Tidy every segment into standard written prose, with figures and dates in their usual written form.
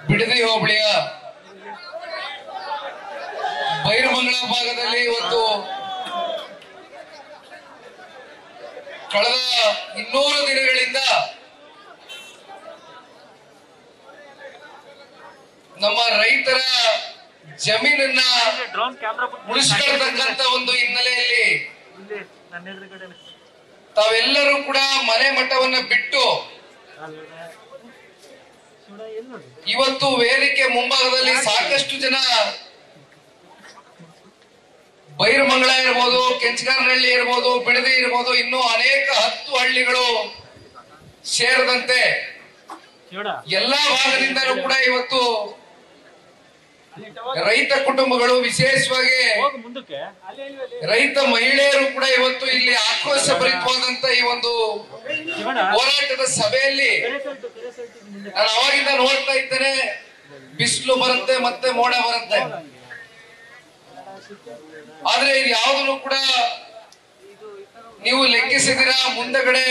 ಬಿಡದಿ ಹೋಬಳಿಯ ಬೈರಮಂಗಲ ಭಾಗದಲ್ಲಿ ಇವತ್ತು ಕಳೆದ 200 ದಿನಗಳಿಂದ ನಮ್ಮ ರೈತರ ಜಮೀನನ್ನ ಉಳಿಸ್ಕೊಳ್ತಕ್ಕಂತ ಒಂದು ಹಿನ್ನೆಲೆಯಲ್ಲಿ ತಾವೆಲ್ಲರೂ ಕೂಡ ಮನೆ ಮಠವನ್ನ ಬಿಟ್ಟು ಇವತ್ತು ವೇದಿಕೆ ಮುಂಭಾಗದಲ್ಲಿ ಸಾಕಷ್ಟು ಜನ ಬೈರಮಂಗಲ ಇರ್ಬೋದು, ಕೆಂಚಗಾರನಹಳ್ಳಿ ಇರ್ಬೋದು, ಬಿಡದಿ ಇರ್ಬೋದು, ಇನ್ನೂ ಅನೇಕ 10 ಹಳ್ಳಿಗಳು ಸೇರಿದಂತೆ ಎಲ್ಲಾ ಭಾಗದಿಂದಲೂ ಕೂಡ ಇವತ್ತು ರೈತ ಕುಟುಂಬಗಳು, ವಿಶೇಷವಾಗಿ ರೈತ ಮಹಿಳೆಯರು ಕೂಡ ಇವತ್ತು ಇಲ್ಲಿ ಆಕ್ರೋಶ ಭರಿತವಾದಂತ ಈ ಒಂದು ಹೋರಾಟದ ಸಭೆಯಲ್ಲಿ ನಾನು ಅವಾಗಿಂದ ನೋಡ್ತಾ ಇದ್ದೇನೆ. ಬಿಸಿಲು ಬರುತ್ತೆ, ಮತ್ತೆ ಮೋಡ ಬರುತ್ತೆ, ಆದ್ರೆ ಇದು ಯಾವುದನ್ನು ಕೂಡ ನೀವು ಲೆಕ್ಕಿಸಿದಿರ. ಮುಂದಗಡೆ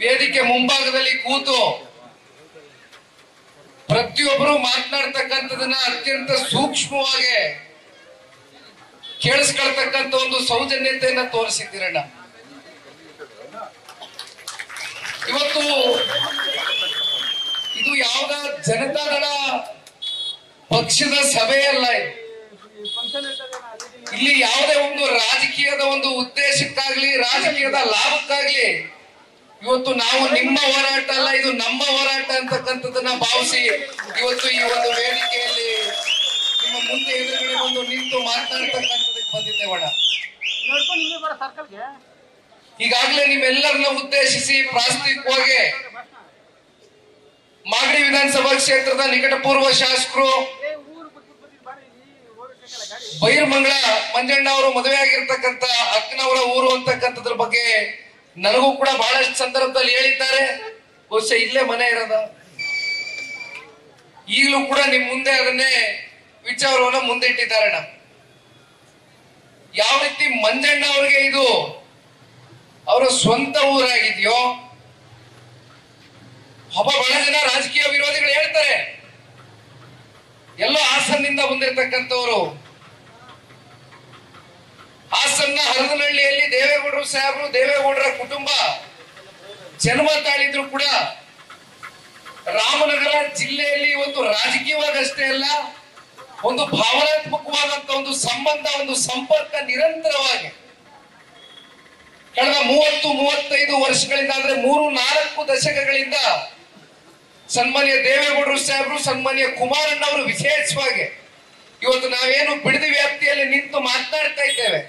ವೇದಿಕೆ ಮುಂಭಾಗದಲ್ಲಿ ಕೂತು ಪ್ರತಿಯೊಬ್ಬರು ಮಾತನಾಡ್ತಕ್ಕಂಥದನ್ನ ಅತ್ಯಂತ ಸೂಕ್ಷ್ಮವಾಗಿ ಕೇಳಿಸ್ಕೊಳ್ತಕ್ಕಂಥ ಒಂದು ಸೌಜನ್ಯತೆಯನ್ನ ತೋರಿಸಿದ್ದೀರಣ್ಣ. ಇವತ್ತು ಇದು ಯಾವುದ ಜನತಾದಳ ಪಕ್ಷದ ಸಭೆಯಲ್ಲ. ಇಲ್ಲಿ ಯಾವುದೇ ಒಂದು ರಾಜಕೀಯದ ಒಂದು ಉದ್ದೇಶಕ್ಕಾಗ್ಲಿ, ರಾಜಕೀಯದ ಲಾಭಕ್ಕಾಗ್ಲಿ ಇವತ್ತು ನಾವು ನಿಮ್ಮ ಹೋರಾಟ ಅಲ್ಲ, ಇದು ನಮ್ಮ ಹೋರಾಟ ಅಂತಕ್ಕಂಥದ್ದನ್ನ ಭಾವಿಸಿ ಇವತ್ತು ಈ ಒಂದು ವೇದಿಕೆಯಲ್ಲಿ ನಿಮ್ಮ ಮುಂದೆ ಎದುರುಗಡೆ ಬಂದು ನಿಂತು ಮಾತನಾಡ್ತಕ್ಕಂಥದಕ್ಕೆ ಬಂದಿದ್ದೇವಣ್ಣ. ಈಗಾಗಲೇ ನಿಮ್ಮೆಲ್ಲರನ್ನ ಉದ್ದೇಶಿಸಿ ಪ್ರಾಸ್ತಾವಿಕವಾಗಿ ಮಾಗಡಿ ವಿಧಾನಸಭಾ ಕ್ಷೇತ್ರದ ನಿಕಟಪೂರ್ವ ಶಾಸಕರು ಬೈರಮಂಗಲ ಮಂಜಣ್ಣ ಅವರು ಮದುವೆ ಆಗಿರ್ತಕ್ಕಂಥ ಅಕ್ಕನವರ ಊರು ಅಂತಕ್ಕಂಥದ್ರ ಬಗ್ಗೆ ನನಗೂ ಕೂಡ ಬಹಳಷ್ಟು ಸಂದರ್ಭದಲ್ಲಿ ಹೇಳಿದ್ದಾರೆ. ಬಹುಶಃ ಇಲ್ಲೇ ಮನೆ ಇರೋದ, ಈಗಲೂ ಕೂಡ ನಿಮ್ ಮುಂದೆ ಅದನ್ನೇ ವಿಚಾರವನ್ನ ಮುಂದೆ ಇಟ್ಟಿದ್ದಾರಣ್ಣ. ಯಾವ ರೀತಿ ಮಂಜಣ್ಣ ಅವರಿಗೆ ಇದು ಅವರ ಸ್ವಂತ ಊರಾಗಿದೆಯೋ, ಬಹಳ ಜನ ರಾಜಕೀಯ ವಿರೋಧಿಗಳು ಹೇಳ್ತಾರೆ ಎಲ್ಲೋ ಹಾಸನ್ನಿಂದ ಬಂದಿರತಕ್ಕಂಥವ್ರು. ಹಾಸನ್ನ ಹರದನಹಳ್ಳಿಯಲ್ಲಿ ದೇವೇಗೌಡರು ಸಾಹೇಬರು, ದೇವೇಗೌಡರ ಕುಟುಂಬ ಜನ್ಮ ತಾಳಿದ್ರು ಕೂಡ ರಾಮನಗರ ಜಿಲ್ಲೆಯಲ್ಲಿ ಒಂದು ರಾಜಕೀಯವಾಗಷ್ಟೇ ಅಲ್ಲ, ಒಂದು ಭಾವನಾತ್ಮಕವಾದಂತ ಒಂದು ಸಂಬಂಧ, ಒಂದು ಸಂಪರ್ಕ ನಿರಂತರವಾಗಿ ಕಳೆದ 30-35 ವರ್ಷಗಳಿಂದ, ಅಂದ್ರೆ 3-4 ದಶಕಗಳಿಂದ ಸನ್ಮಾನ್ಯ ದೇವೇಗೌಡರು ಸಾಹೇಬರು, ಸನ್ಮಾನ್ಯ ಕುಮಾರಣ್ಣವರು ವಿಶೇಷವಾಗಿ ಇವತ್ತು ನಾವೇನು ಬಿಡದಿ ವ್ಯಾಪ್ತಿಯಲ್ಲಿ ನಿಂತು ಮಾತನಾಡ್ತಾ ಇದ್ದೇವೆ.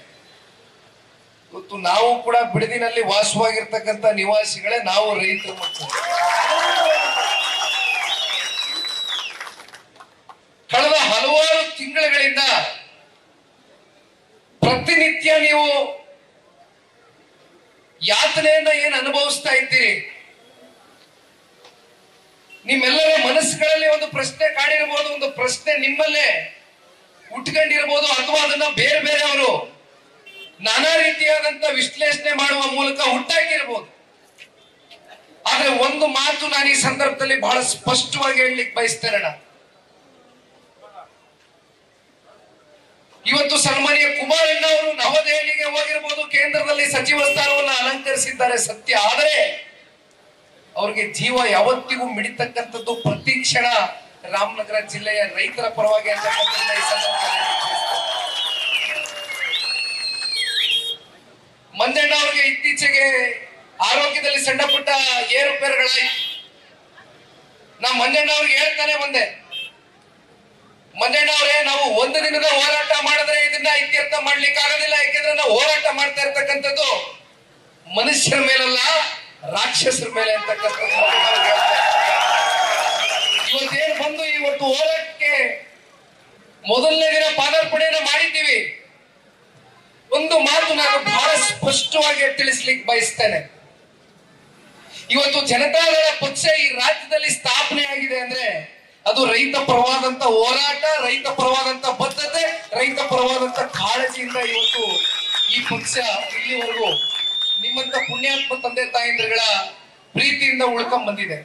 ಇವತ್ತು ನಾವು ಕೂಡ ಬಿಡದಿನಲ್ಲಿ ವಾಸವಾಗಿರ್ತಕ್ಕಂಥ ನಿವಾಸಿಗಳೇ, ನಾವು ರೈತರ ಮಕ್ಕಳು. ಕಳೆದ ಹಲವಾರು ತಿಂಗಳುಗಳಿಂದ ಪ್ರತಿನಿತ್ಯ ನೀವು ಯಾತನೆಯನ್ನ ಏನು ಅನುಭವಿಸ್ತಾ ಇದ್ದೀರಿ, ನಿಮ್ಮೆಲ್ಲರ ಮನಸ್ಸುಗಳಲ್ಲಿ ಒಂದು ಪ್ರಶ್ನೆ ಕಾಡಿರಬಹುದು, ಒಂದು ಪ್ರಶ್ನೆ ನಿಮ್ಮಲ್ಲೇ ಉಟ್ಕೊಂಡಿರಬಹುದು, ಅಥವಾ ಅದನ್ನ ಬೇರೆ ಬೇರೆಯವರು ನಾನಾ ರೀತಿಯಾದಂತ ವಿಶ್ಲೇಷಣೆ ಮಾಡುವ ಮೂಲಕ ಹುಟ್ಟಾಕಿರಬಹುದು. ಆದ್ರೆ ಒಂದು ಮಾತು ನಾನು ಈ ಸಂದರ್ಭದಲ್ಲಿ ಬಹಳ ಸ್ಪಷ್ಟವಾಗಿ ಹೇಳಲಿಕ್ಕೆ ಬಯಸ್ತೇನೆ. ಇವತ್ತು ಸನ್ಮಾನ್ಯ ಕುಮಾರಣ್ಣ ಅವರು ನವದೆಹಲಿಗೆ ಹೋಗಿರಬಹುದು, ಕೇಂದ್ರದಲ್ಲಿ ಸಚಿವ ಸ್ಥಾನವನ್ನು ಅಲಂಕರಿಸಿದ್ದಾರೆ ಸತ್ಯ. ಆದರೆ ಅವ್ರಿಗೆ ಜೀವ ಯಾವತ್ತಿಗೂ ಮಿಡಿತಕ್ಕಂಥದ್ದು ಪ್ರತಿ ಕ್ಷಣ ರಾಮನಗರ ಜಿಲ್ಲೆಯ ರೈತರ ಪರವಾಗಿ ಅಂತಕ್ಕಂಥದ್ದನ್ನ ಈ ಸಂದರ್ಭದಲ್ಲಿ ಮಂಜಣ್ಣ ಅವರಿಗೆ ಇತ್ತೀಚೆಗೆ ಆರೋಗ್ಯದಲ್ಲಿ ಸಣ್ಣ ಪುಟ್ಟ ಏರುಪೇರುಗಳಾಯ್ತು. ನಾ ಮಂಜಣ್ಣ ಅವ್ರಿಗೆ ಹೇಳ್ತಾನೆ ಬಂದೆ, ಮಂಜಣ್ಣ ಅವರೇ, ನಾವು ಒಂದು ದಿನದ ಹೋರಾಟ ಮಾಡಿದ್ರೆ ಇದನ್ನ ಇತ್ಯರ್ಥ ಮಾಡ್ಲಿಕ್ಕೆ ಆಗೋದಿಲ್ಲ. ಯಾಕೆಂದ್ರೆ ನಾವು ಹೋರಾಟ ಮಾಡ್ತಾ ಇರ್ತಕ್ಕಂಥದ್ದು ಮನುಷ್ಯರ ಮೇಲಲ್ಲ, ರಾಕ್ಷಸರ ಮೇಲೆ ಅಂತಕ್ಕಂಥದ್ದು ಇವತ್ತೇನು ಬಂದು ಇವತ್ತು ಹೋರಾಟಕ್ಕೆ ಮೊದಲನೇ ದಿನ ಪಾದಾರ್ಪಣೆಯನ್ನು ಮಾಡಿದ್ದೀವಿ. ಒಂದು ಮಾತು ನಾನು ಬಹಳ ಸ್ಪಷ್ಟವಾಗಿ ತಿಳಿಸ್ಲಿಕ್ಕೆ ಬಯಸ್ತೇನೆ. ಇವತ್ತು ಜನತಾದಳ ಪಕ್ಷ ಈ ರಾಜ್ಯದಲ್ಲಿ ಸ್ಥಾಪನೆ ಆಗಿದೆ ಅಂದ್ರೆ ಅದು ರೈತ ಪರವಾದಂತ ಹೋರಾಟ, ರೈತ ಪರವಾದಂತ ಬದ್ಧತೆ, ರೈತ ಪರವಾದಂತ ಕಾಳಜಿಯಿಂದ ಇವತ್ತು ಈ ಪಕ್ಷ ಇಲ್ಲಿವರೆಗೂ ನಿಮ್ಮಂತ ಪುಣ್ಯಾತ್ಮ ತಂದೆ ತಾಯಂದ್ರಗಳ ಪ್ರೀತಿಯಿಂದ ಉಳ್ಕೊಂಡ್ ಬಂದಿದೆ.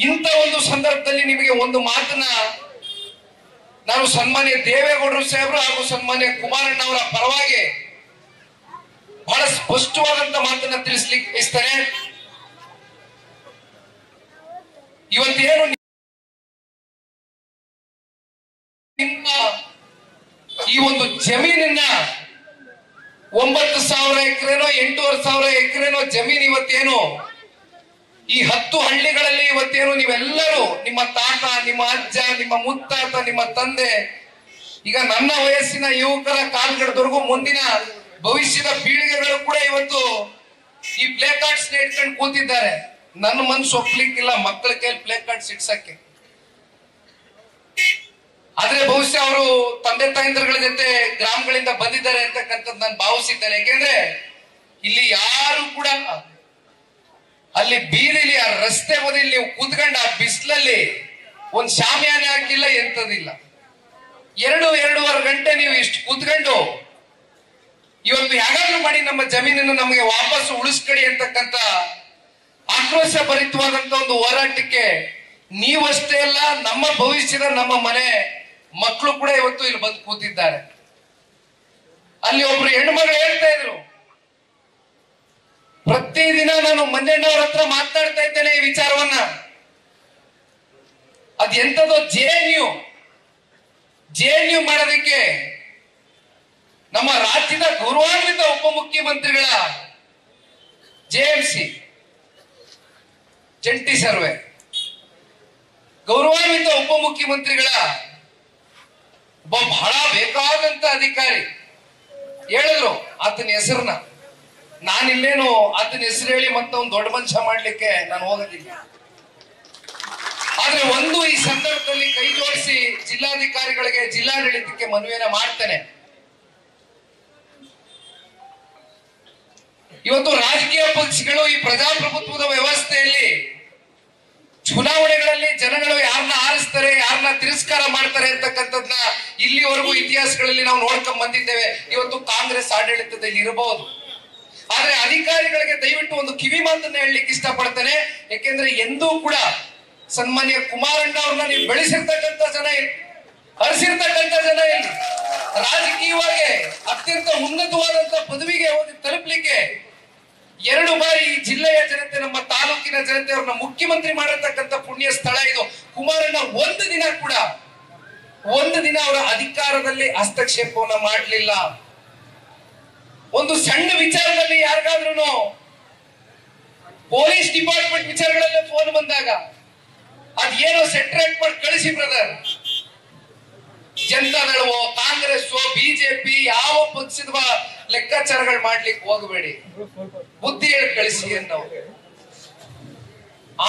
ಇಂಥ ಒಂದು ಸಂದರ್ಭದಲ್ಲಿ ನಿಮಗೆ ಒಂದು ಮಾತನ್ನ ನಾನು ಸನ್ಮಾನ್ಯ ದೇವೇಗೌಡರು ಸಾಹೇಬರು ಹಾಗೂ ಸನ್ಮಾನ್ಯ ಕುಮಾರಣ್ಣ ಅವರ ಪರವಾಗಿ ಬಹಳ ಸ್ಪಷ್ಟವಾದಂತ ಮಾತನ್ನ ತಿಳಿಸ್ಲಿಕ್ಕೆ ಬಯಸ್ತೇನೆ. ಇವತ್ತೇನು ನಿಮ್ಮ ಈ ಒಂದು ಜಮೀನನ್ನ 9,000 ಎಕರೆನೋ 8,500 ಎಕರೆನೋ ಜಮೀನು ಇವತ್ತೇನು ಈ 10 ಹಳ್ಳಿಗಳಲ್ಲಿ ಇವತ್ತೇನು ನೀವೆಲ್ಲರೂ ನಿಮ್ಮ ತಾತ, ನಿಮ್ಮ ಅಜ್ಜ, ನಿಮ್ಮ ಮುತ್ತಾತ, ನಿಮ್ಮ ತಂದೆ, ಈಗ ನನ್ನ ವಯಸ್ಸಿನ ಯುವಕರ ಕಾಲ್ಗಡದವರೆಗೂ ಮುಂದಿನ ಭವಿಷ್ಯದ ಪೀಳಿಗೆಗಳು ಕೂಡ ಇವತ್ತು ಈ ಪ್ಲೇ ಕಾರ್ಡ್ಸ್ ಇಟ್ಕೊಂಡು ಕೂತಿದ್ದಾರೆ. ನನ್ನ ಮನ್ಸು ಒಪ್ಲಿಕ್ಕಿಲ್ಲ ಮಕ್ಕಳ ಕೈಲಿ ಪ್ಲೇ ಕಾರ್ಡ್ಸ್ ಇಡ್ಸಕ್ಕೆ. ಆದ್ರೆ ಬಹುಶಃ ಅವರು ತಂದೆ ತಾಯಂದಿರುಗಳ ಜೊತೆ ಗ್ರಾಮಗಳಿಂದ ಬಂದಿದ್ದಾರೆ ಅಂತಕ್ಕಂಥದ್ದು ನಾನು ಭಾವಿಸಿದ್ದೇನೆ. ಯಾಕೆಂದ್ರೆ ಇಲ್ಲಿ ಯಾರು ಕೂಡ ಅಲ್ಲಿ ಬೀದಿಲಿ ಆ ರಸ್ತೆ ಬದಿಲಿ ನೀವು ಕೂತ್ಕೊಂಡು ಆ ಬಿಸಿಲಲ್ಲಿ ಒಂದ್ ಶಾಮಿಯಾನೆ ಹಾಕಿಲ್ಲ, ಎಂತದಿಲ್ಲ. 2-2.5 ಗಂಟೆ ನೀವು ಇಷ್ಟು ಕೂತ್ಕೊಂಡು ಇವತ್ತು ಯಾಗಾದ್ರೂ ಮಾಡಿ ನಮ್ಮ ಜಮೀನನ್ನು ನಮಗೆ ವಾಪಸ್ ಉಳಿಸ್ಕಡಿ ಅಂತಕ್ಕಂಥ ಆಕ್ರೋಶ ಭರಿತವಾದಂತ ಒಂದು ಹೋರಾಟಕ್ಕೆ ನೀವಷ್ಟೇ ಅಲ್ಲ, ನಮ್ಮ ಭವಿಷ್ಯದ ನಮ್ಮ ಮನೆ ಮಕ್ಕಳು ಕೂಡ ಇವತ್ತು ಇಲ್ಲಿ ಬಂದು ಕೂತಿದ್ದಾರೆ. ಅಲ್ಲಿ ಒಬ್ರು ಹೆಣ್ಮಗಳು ಹೇಳ್ತಾ ಇದ್ರು, ಪ್ರತಿದಿನ ನಾನು ಮಂಜಣ್ಣವ್ರ ಹತ್ರ ಮಾತನಾಡ್ತಾ ಇದ್ದೇನೆ ಈ ವಿಚಾರವನ್ನ. ಅದ್ ಎಂತದೋ ಜೆಎನ್ಯು ಮಾಡೋದಕ್ಕೆ ನಮ್ಮ ರಾಜ್ಯದ ಗೌರವಾನ್ವಿತ ಉಪಮುಖ್ಯಮಂತ್ರಿಗಳ ಜೆಎಂಸಿ ಜಂಟಿ ಸರ್ವೆ ಗೌರವಾನ್ವಿತ ಉಪಮುಖ್ಯಮಂತ್ರಿಗಳ ಒಬ್ಬ ಬಹಳ ಬೇಕಾದಂತ ಅಧಿಕಾರಿ ಹೇಳಿದ್ರು ಆತನ ಹೆಸರನ್ನ. ನಾನಿಲ್ಲೇನು ಆತನ ಹೆಸರು ಹೇಳಿ ಮತ್ತೆ ಒಂದು ದೊಡ್ಡ ಮನುಷ್ಯ ಮಾಡ್ಲಿಕ್ಕೆ ನಾನು ಹೋಗೋದಿಲ್ಲ. ಆದ್ರೆ ಒಂದು ಈ ಸಂದರ್ಭದಲ್ಲಿ ಕೈ ಜೋಡಿಸಿ ಜಿಲ್ಲಾಧಿಕಾರಿಗಳಿಗೆ, ಜಿಲ್ಲಾಡಳಿತಕ್ಕೆ ಮನವಿಯನ್ನ ಮಾಡ್ತೇನೆ. ಇವತ್ತು ರಾಜಕೀಯ ಪಕ್ಷಗಳು ಈ ಪ್ರಜಾಪ್ರಭುತ್ವದ ವ್ಯವಸ್ಥೆಯಲ್ಲಿ ಚುನಾವಣೆಗಳಲ್ಲಿ ಜನಗಳು ಯಾರನ್ನ ಆರಿಸ್ತಾರೆ, ಯಾರನ್ನ ತಿರಸ್ಕಾರ ಮಾಡ್ತಾರೆ ಅಂತಕ್ಕಂಥದ್ನ ಇಲ್ಲಿವರೆಗೂ ಇತಿಹಾಸಗಳಲ್ಲಿ ನಾವು ನೋಡ್ಕೊಂಡ್ ಬಂದಿದ್ದೇವೆ. ಇವತ್ತು ಕಾಂಗ್ರೆಸ್ ಆಡಳಿತದಲ್ಲಿ ಇರಬಹುದು. ಆದ್ರೆ ಅಧಿಕಾರಿಗಳಿಗೆ ದಯವಿಟ್ಟು ಒಂದು ಕಿವಿ ಮಾತನ್ನ ಹೇಳಲಿಕ್ಕೆ ಇಷ್ಟಪಡ್ತೇನೆ. ಯಾಕೆಂದ್ರೆ ಎಂದೂ ಕೂಡ ಸನ್ಮಾನ್ಯ ಕುಮಾರಣ್ಣ ಅವ್ರನ್ನ ನೀವು ಬೆಳೆಸಿರ್ತಕ್ಕಂಥ ಜನ ಇಲ್ಲಿ, ಹರಿಸಿರ್ತಕ್ಕಂಥ ಜನ ಇಲ್ಲಿ, ರಾಜಕೀಯವಾಗಿ ಅತ್ಯಂತ ಉನ್ನತವಾದಂತ ಪದವಿಗೆ ತಲುಪಲಿಕ್ಕೆ 2 ಬಾರಿ ಈ ಜಿಲ್ಲೆಯ ಜನತೆ, ನಮ್ಮ ತಾಲೂಕಿನ ಜನತೆ ಅವ್ರನ್ನ ಮುಖ್ಯಮಂತ್ರಿ ಮಾಡಿರ್ತಕ್ಕಂಥ ಪುಣ್ಯ ಸ್ಥಳ ಇದು. ಕುಮಾರಣ್ಣ ಒಂದು ದಿನ ಅವರ ಅಧಿಕಾರದಲ್ಲಿ ಹಸ್ತಕ್ಷೇಪವನ್ನ ಮಾಡಲಿಲ್ಲ. ಒಂದು ಸಣ್ಣ ವಿಚಾರದಲ್ಲಿ ಯಾರಿಗಾದ್ರೂ ಪೊಲೀಸ್ ಡಿಪಾರ್ಟ್ಮೆಂಟ್ ವಿಚಾರಗಳಲ್ಲೇ ಫೋನ್ ಬಂದಾಗ ಅದೇನೋ ಸೆಟ್ರೇಟ್ ಮಾಡಿ ಕಳಿಸಿ ಬ್ರದರ್, ಜನತಾದಳವೋ ಕಾಂಗ್ರೆಸ್ಸೋ ಬಿಜೆಪಿ ಯಾವ ಪಕ್ಷದ ಲೆಕ್ಕಾಚಾರಗಳು ಮಾಡ್ಲಿಕ್ಕೆ ಹೋಗಬೇಡಿ, ಬುದ್ಧಿ ಹೇಳಿ ಕಳಿಸಿ ಅನ್ನೋ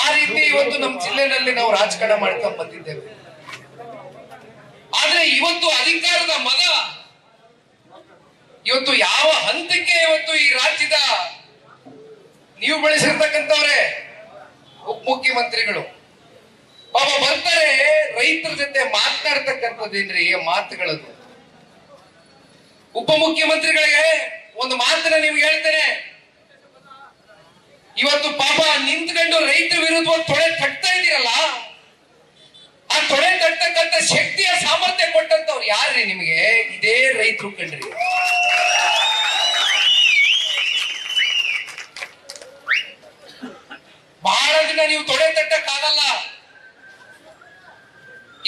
ಆ ರೀತಿ ಇವತ್ತು ನಮ್ಮ ಜಿಲ್ಲೆನಲ್ಲಿ ನಾವು ರಾಜಕಾರಣ ಮಾಡ್ಕೊಂಡ್ ಬಂದಿದ್ದೇವೆ. ಆದ್ರೆ ಇವತ್ತು ಅಧಿಕಾರದ ಮದ ಇವತ್ತು ಯಾವ ಹಂತಕ್ಕೆ ಇವತ್ತು ಈ ರಾಜ್ಯದ ನೀವು ಬೆಳೆಸಿರ್ತಕ್ಕಂಥವ್ರೆ ಉಪಮುಖ್ಯಮಂತ್ರಿಗಳು ಪಾಪ ಬರ್ತಾರೆ, ರೈತರ ಜೊತೆ ಮಾತನಾಡ್ತಕ್ಕಂಥದ್ದೇನ್ರಿ ಮಾತುಗಳದು. ಉಪಮುಖ್ಯಮಂತ್ರಿಗಳಿಗೆ ಒಂದು ಮಾತನ್ನ ನಿಮ್ಗೆ ಹೇಳ್ತೇನೆ, ಇವತ್ತು ಪಾಪ ನಿಂತ್ಕೊಂಡು ರೈತರ ವಿರುದ್ಧ ತೊಡೆ ತಟ್ತಾ ಇದೀರಲ್ಲ, ಆ ತೊಡೆ ತಟ್ಟಕ್ಕಂತ ಶಕ್ತಿಯ ಸಾಮರ್ಥ್ಯ ಕೊಟ್ಟಂತವ್ರು ಯಾರ್ರಿ ನಿಮ್ಗೆ? ಇದೇ ರೈತರು ಕಣ್ರಿ. ಬಹಳ ದಿನ ನೀವು ತೊಡೆ ತಟ್ಟಕ್ಕಾಗಲ್ಲ.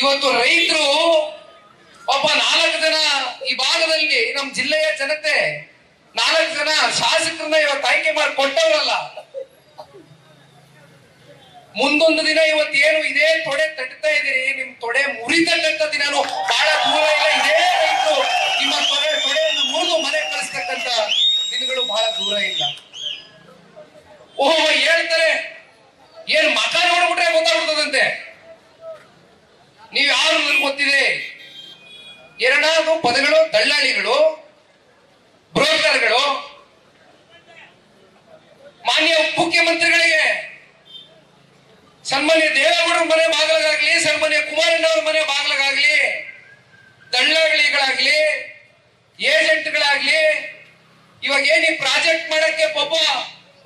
ಇವತ್ತು ರೈತರು ಒಬ್ಬ 4 ಜನ ಈ ಭಾಗದಲ್ಲಿ ನಮ್ಮ ಜಿಲ್ಲೆಯ ಜನತೆ 4 ಜನ ಶಾಸಕರನ್ನ ಇವತ್ತು ಆಯ್ಕೆ ಮಾಡಿ ಕೊಟ್ಟವರಲ್ಲ. ಮುಂದೊಂದು ದಿನ ಇವತ್ತು ಏನು ಇದೇ ತೊಡೆ ತಟ್ತಾ ಇದೀರಿ, ನಿಮ್ ತೊಡೆ ಮುರಿತಕ್ಕಂಥ ದಿನಾನು ಬಹಳ ದೂರ ಇಲ್ಲ. ಇದೇ ರೈತರು ನಿಮ್ಮ ತೊಡೆಯನ್ನು ಮುರಿದು ಮನೆ ಕಳಿಸ್ತಕ್ಕಂಥ ದಿನಗಳು ಬಹಳ ದೂರ ಇಲ್ಲ. ಓಹೋ ಹೇಳ್ತಾರೆ, ಏನು ಮಕ ನೋಡ್ಬಿಟ್ರೆ ಗೊತ್ತಾಗ್ಬಿಡ್ತದಂತೆ. ನೀವು ಯಾರು ನನ್ಗೆ ಗೊತ್ತಿದೆ, 2 ಪದಗಳು ದಳ್ಳಾಳಿಗಳು, ಬ್ರೋಕರ್ಗಳು. ಮಾನ್ಯ ಮುಖ್ಯಮಂತ್ರಿಗಳಿಗೆ ಸನ್ಮಾನ್ಯ ದೇವೇಗೌಡರ ಮನೆ ಬಾಗಿಲಾಗ್ಲಿ, ಸನ್ಮಾನ್ಯ ಕುಮಾರಣ್ಣ ಅವ್ರ ಮನೆ ಬಾಗಿಲಾಗ್ಲಿ, ದಳ್ಳಾಳಿಗಳಾಗ್ಲಿ, ಏಜೆಂಟ್ಗಳಾಗ್ಲಿ, ಇವಾಗ ಏನ್ ಈ ಪ್ರಾಜೆಕ್ಟ್ ಮಾಡಕ್ಕೆ ಪಾಪ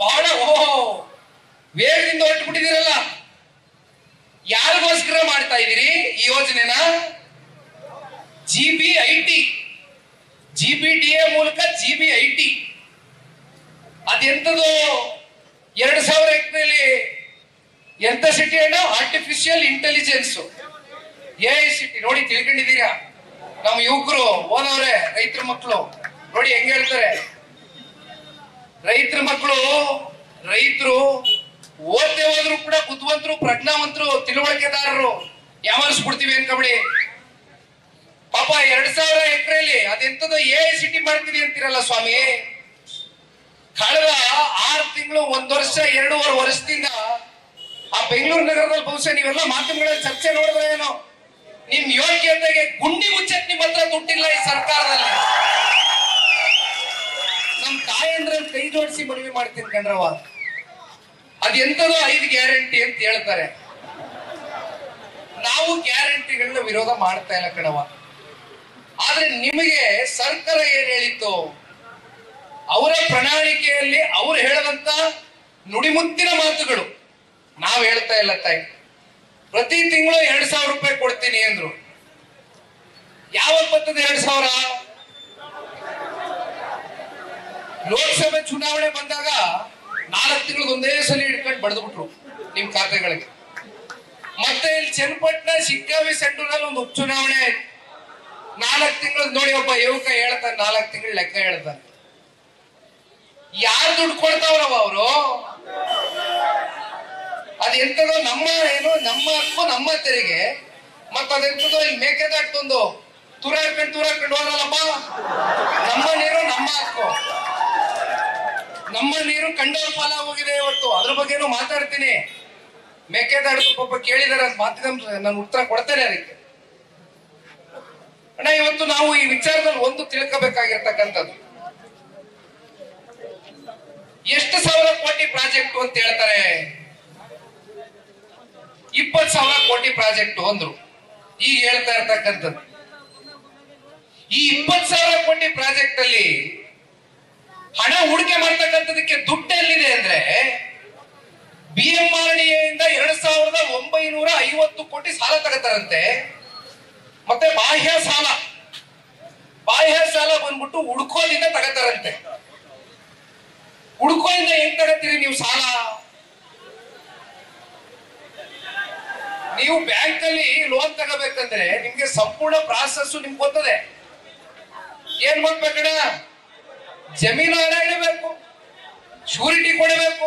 ಬಹಳ ವೇಗದಿಂದ ಹೊರಟು ಬಿಟ್ಟಿದ್ದೀರಲ್ಲ. ಯಾರಿಗೋಸ್ಕರ ಮಾಡ್ತಾ ಇದ್ದೀರಿ ಈ ಯೋಜನೆನ? GBIT, GBDA ಮೂಲಕ GBIT ಅದೆಂತದು 2000 ಎಕರೆಯಲ್ಲಿ ಎಂತ ಸಿಟಿ ಅಣ್ಣ? Artificial intelligence, AI city. ನೋಡಿ ತಿಳ್ಕೊಂಡಿದ್ದೀರಾ? ನಮ್ಮ ಯುವಕರು ಓದವ್ರೆ, ರೈತರ ಮಕ್ಕಳು ನೋಡಿ ಹೆಂಗ್ ಹೇಳ್ತಾರೆ. ರೈತರ ಮಕ್ಕಳು, ರೈತರು ಓದ್ದೇ ಹೋದ್ರು ಕೂಡ ಬುದ್ಧಿವಂತರು, ಪ್ರಜ್ಞಾವಂತರು, ತಿಳುವಳಿಕೆದಾರರು ಯಾವನ್ಸ್ಬಿಡ್ತೀವಿ ಅನ್ಕಬಿಡಿ. ಪಾಪ 2000 ಎಕರೆಯಲ್ಲಿ ಅದೆಂತದೋ AI ಸಿಟಿ ಮಾಡ್ತೀನಿ ಅಂತೀರಲ್ಲ ಸ್ವಾಮಿ. ಕಳೆದ 6 ತಿಂಗಳು, 1 ವರ್ಷ, 2.5 ವರ್ಷದಿಂದ ಆ ಬೆಂಗಳೂರು ನಗರದಲ್ಲಿ ಬಹುಶಃ ನೀವೆಲ್ಲ ಮಾಧ್ಯಮಗಳಲ್ಲಿ ಚರ್ಚೆ ನೋಡಿದ್ರೆ ಏನೋ, ನಿಮ್ ಯೋಗ್ಯತೆಗೆ ಗುಂಡಿ ಮುಚ್ಚಕ್ ನಿಮ್ಮ ಹತ್ರ ದುಡ್ಡಿಲ್ಲ ಈ ಸರ್ಕಾರದಲ್ಲಿ. ನಮ್ ತಾಯಂದ್ರ ಕೈ ಜೋಡಿಸಿ ಮನವಿ ಮಾಡ್ತೀನಿ ಕಣ್ರವ. ಅದೆಂತದೋ 5 ಗ್ಯಾರಂಟಿ ಅಂತ ಹೇಳ್ತಾರೆ. ನಾವು ಗ್ಯಾರಂಟಿಗಳನ್ನ ವಿರೋಧ ಮಾಡ್ತಾ ಇಲ್ಲ ಕಣವ. ಆದ್ರೆ ನಿಮಗೆ ಸರ್ಕಾರ ಏನ್ ಹೇಳಿತ್ತು? ಅವರ ಪ್ರಣಾಳಿಕೆಯಲ್ಲಿ ಅವ್ರು ಹೇಳದಂತ ನುಡಿಮುತ್ತಿನ ಮಾತುಗಳು ನಾವ್ ಹೇಳ್ತಾ ಇಲ್ಲ ತಾಯಿ. ಪ್ರತಿ ತಿಂಗಳು 2000 ರೂಪಾಯಿ ಕೊಡ್ತೀನಿ ಅಂದ್ರು. ಯಾವಾಗ ಬರ್ತದೆ 2000? ಲೋಕಸಭೆ ಚುನಾವಣೆ ಬಂದಾಗ 4 ತಿಂಗಳಿಗೆ ಒಂದೇ ಸಲ ಹಿಡ್ಕೊಂಡು ಬಡ್ದು ಬಿಟ್ರು ನಿಮ್ ಖಾತೆಗಳಿಗೆ. ಮತ್ತೆ ಇಲ್ಲಿ ಚನ್ನಪಟ್ಟಣ ಶಿಗ್ಗಾವಿ ಸೆಂಟರ್ನಲ್ಲಿ ಒಂದು ಉಪಚುನಾವಣೆ ಆಯ್ತು. 4 ತಿಂಗಳು ನೋಡಿ, ಒಬ್ಬ ಯುವಕ ಹೇಳ್ತಾನೆ, 4 ತಿಂಗಳು ಲೆಕ್ಕ ಹೇಳ್ತಾನೆ. ಯಾರು ದುಡ್ಡು ಕೊಡ್ತಾವ್ರವ ಅವರು? ಅದೆಂತದೋ ನಮ್ಮ ನಮ್ಮ ಹಕ್ಕು, ನಮ್ಮ ತೆರಿಗೆ. ಮತ್ತ ಅದೆಂತದೋ ಇಲ್ಲಿ ಮೇಕೆದಾಟೊಂದು ತೂರಾಡ್ಕೊಂಡು ಹೋದ್ರಲ್ಲಪ್ಪ. ನಮ್ಮ ನೀರು ನಮ್ಮ ಹಕ್ಕು, ನಮ್ಮ ನೀರು ಕಂಡೋರ್ ಪಾಲ ಹೋಗಿದೆ ಇವತ್ತು. ಅದ್ರ ಬಗ್ಗೆನೂ ಮಾತಾಡ್ತೀನಿ. ಮೇಕೆದಾಟು ಪಾಪ ಕೇಳಿದಾರೆ ಅಂತ ಮಾಧ್ಯಮ, ನಾನು ಉತ್ತರ ಕೊಡ್ತೇನೆ ಅದಕ್ಕೆ. ಅಣ್ಣ, ಇವತ್ತು ನಾವು ಈ ವಿಚಾರದಲ್ಲಿ ಒಂದು ತಿಳ್ಕೋಬೇಕಾಗಿರ್ತಕ್ಕಂಥದ್ದು, ಎಷ್ಟು ಸಾವಿರ ಕೋಟಿ ಪ್ರಾಜೆಕ್ಟ್ ಅಂತ ಹೇಳ್ತಾರೆ? 20,000 ಕೋಟಿ ಪ್ರಾಜೆಕ್ಟ್ ಅಂದ್ರು. ಈಗ ಹೇಳ್ತಾ ಇರ್ತಕ್ಕಂಥದ್ದು ಈ 20,000 ಕೋಟಿ ಪ್ರಾಜೆಕ್ಟ್ ಅಲ್ಲಿ ಹಣ ಹೂಡಿಕೆ ಮಾಡ್ತಕ್ಕಂಥದಕ್ಕೆ ದುಡ್ಡು ಎಲ್ಲಿದೆ ಅಂದ್ರೆ, BMRDA ಇಂದ 2,950 ಕೋಟಿ ಸಾಲ ತಗೋತಾರಂತೆ. ಮತ್ತೆ ಬಾಹ್ಯ ಸಾಲ ಬಂದ್ಬಿಟ್ಟು ಹುಡ್ಕೋದಿಂದ ತಗೋತಾರಂತೆ. ಹುಡ್ಕೋದಿಂದ ಹೆಂಗ್ ತಗತ್ತೀರಿ ನೀವು ಸಾಲ? ನೀವು ಬ್ಯಾಂಕ್ ಅಲ್ಲಿ ಲೋನ್ ತಗೋಬೇಕಂದ್ರೆ ನಿಮ್ಗೆ ಸಂಪೂರ್ಣ ಪ್ರಾಸೆಸ್ ನಿಮ್ಗೆ ಗೊತ್ತದೆ. ಏನ್ ಮಾಡ್ಬೇಕಣ್ಣ? ಜಮೀನು ಹಣ ಇಡಬೇಕು, ಶ್ಯೂರಿಟಿ ಕೊಡಬೇಕು,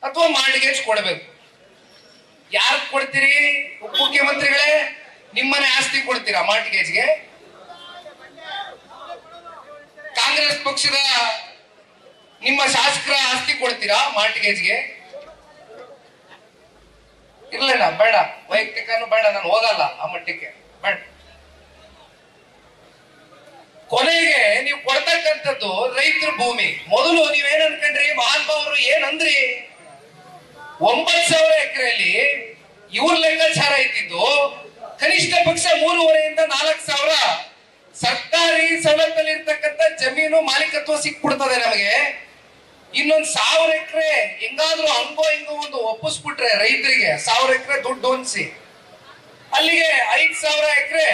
ಅಥವಾ ಮಾರ್ಟ್ಗೇಜ್ ಕೊಡಬೇಕು. ಯಾರು ಕೊಡ್ತೀರಿ? ಉಪಮುಖ್ಯಮಂತ್ರಿಗಳೇ, ನಿಮ್ಮನೆ ಆಸ್ತಿ ಕೊಡ್ತೀರಾ ಮಾರ್ಟ್ಗೇಜ್ಗೆ? ಕಾಂಗ್ರೆಸ್ ಪಕ್ಷದ ನಿಮ್ಮ ಶಾಸಕರ ಆಸ್ತಿ ಕೊಡ್ತೀರಾ ಮಾರ್ಟ್ಗೇಜ್ಗೆ? ಇರ್ಲಿಲ್ಲ, ಬೇಡ. ವೈಯಕ್ತಿಕನು ಬೇಡ, ನಾನು ಹೋಗಲ್ಲ ಆ ಮಟ್ಟಕ್ಕೆ, ಬೇಡ. ಕೊನೆಗೆ ನೀವು ಕೊಡ್ತಕ್ಕಂಥದ್ದು ರೈತರ ಭೂಮಿ. ಮೊದಲು ನೀವೇನ್ ಅನ್ಕೊಂಡ್ರಿ? ಮಹಾನ್ ಭಾವರು ಏನಂದ್ರಿ? 9,000 ಎಕರೆಯಲ್ಲಿ ಇವ್ರ ಲೆಕ್ಕಾಚಾರ ಇದ್ದಿದ್ದು ಕನಿಷ್ಠ ಪಕ್ಷ 3,500 ಇಂದ 4,000 ಸರ್ಕಾರಿ ಸವಲತ್ತಲ್ಲಿ ಇರ್ತಕ್ಕಂಥ ಜಮೀನು ಮಾಲೀಕತ್ವ ಸಿಕ್ಬಿಡ್ತದೆ ನಮಗೆ. ಇನ್ನೊಂದ್ 1,000 ಎಕರೆ ಹೆಂಗಾದ್ರೂ ಹಂಗೋ ಹಿಂಗೋ ಒಂದು ಒಪ್ಪಿಸ್ಬಿಟ್ರೆ ರೈತರಿಗೆ 1,000 ಎಕರೆ ದುಡ್ಡು ಹೊಂದಿಸಿ, ಅಲ್ಲಿಗೆ 5,000 ಎಕರೆ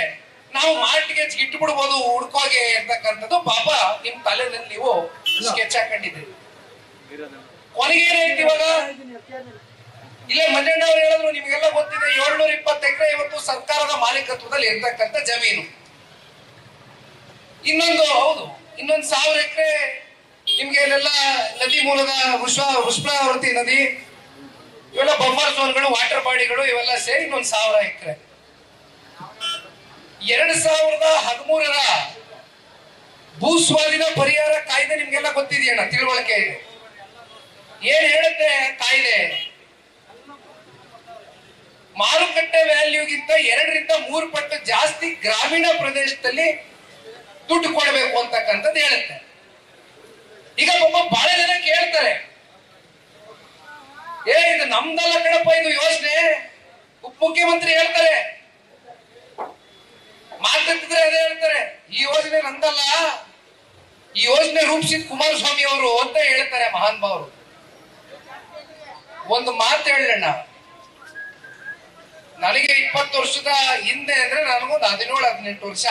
ನಾವು ಮಾರ್ಟ್ಗೇಜ್ ಇಟ್ಬಿಡ್ಬೋದು ಹುಡ್ಕೋಗೆ ಅಂತಕ್ಕಂಥದ್ದು ಪಾಪ ನಿಮ್ ತಲೆನಲ್ಲಿ ನೀವು ಸ್ಕೆಚ್ ಹಾಕೊಂಡಿದ್ರಿ. ಕೊನೆಗೆ ಏನಾಯ್ತು ಇವಾಗ? ಇಲ್ಲೇ ಮಂಜಣ್ಣ ಅವ್ರು ಹೇಳಿದ್ರು, ನಿಮ್ಗೆಲ್ಲ ಗೊತ್ತಿದೆ, 720 ಎಕರೆ ಇವತ್ತು ಸರ್ಕಾರದ ಮಾಲೀಕತ್ವದಲ್ಲಿ ಇರ್ತಕ್ಕಂಥ ಜಮೀನು. ಇನ್ನೊಂದು 1,000 ಎಕರೆ ನಿಮ್ಗೆ ಇಲ್ಲೆಲ್ಲ ನದಿ ಮೂಲದ ವೃಷ್ಣಾವೃತಿ ನದಿ, ಇವೆಲ್ಲ ಬಫರ್ ಝೋನ್ಗಳು, ವಾಟರ್ ಬಾಡಿಗಳು, ಇವೆಲ್ಲ ಸೇರಿ ಇನ್ನೊಂದು 1,000 ಎಕರೆ. 2013ರ ಭೂ ಸ್ವಾಧೀನ ಪರಿಹಾರ ಕಾಯ್ದೆ ನಿಮ್ಗೆಲ್ಲ ಗೊತ್ತಿದೆಯಣ್ಣ, ತಿಳುವಳಿಕೆ ಇದೆ. ಏನ್ ಹೇಳುತ್ತೆ ಕಾಯ್ದೆ? ಮಾರುಕಟ್ಟೆ ವ್ಯಾಲ್ಯೂಗಿಂತ 2 ರಿಂದ 3 ಪಟ್ಟು ಜಾಸ್ತಿ ಗ್ರಾಮೀಣ ಪ್ರದೇಶದಲ್ಲಿ ದುಡ್ಡು ಕೊಡಬೇಕು ಅಂತಕ್ಕಂಥದ್ದು ಹೇಳುತ್ತೆ. ಈಗ ಪಾಪ ಬಹಳ ಜನ ಕೇಳ್ತಾರೆ, ಇದು ನಮ್ದಲ್ಲ ಕಣಪ್ಪ ಇದು ಯೋಜನೆ. ಉಪಮುಖ್ಯಮಂತ್ರಿ ಹೇಳ್ತಾರೆ, ಮಾತಾಡ್ತಿದ್ರೆ ಅದೇ ಹೇಳ್ತಾರೆ, ಈ ಯೋಜನೆ ನಂದಲ್ಲ, ಈ ಯೋಜನೆ ರೂಪಿಸಿದ ಕುಮಾರಸ್ವಾಮಿ ಅವರು ಅಂತ ಹೇಳ್ತಾರೆ ಮಹಾನ್ ಭಾವರು. ಒಂದು ಮಾತು ಹೇಳಣ್ಣ, ನನಗೆ 20 ವರ್ಷದ ಹಿಂದೆ ಅಂದ್ರೆ ನನಗೊಂದು 17-18 ವರ್ಷ.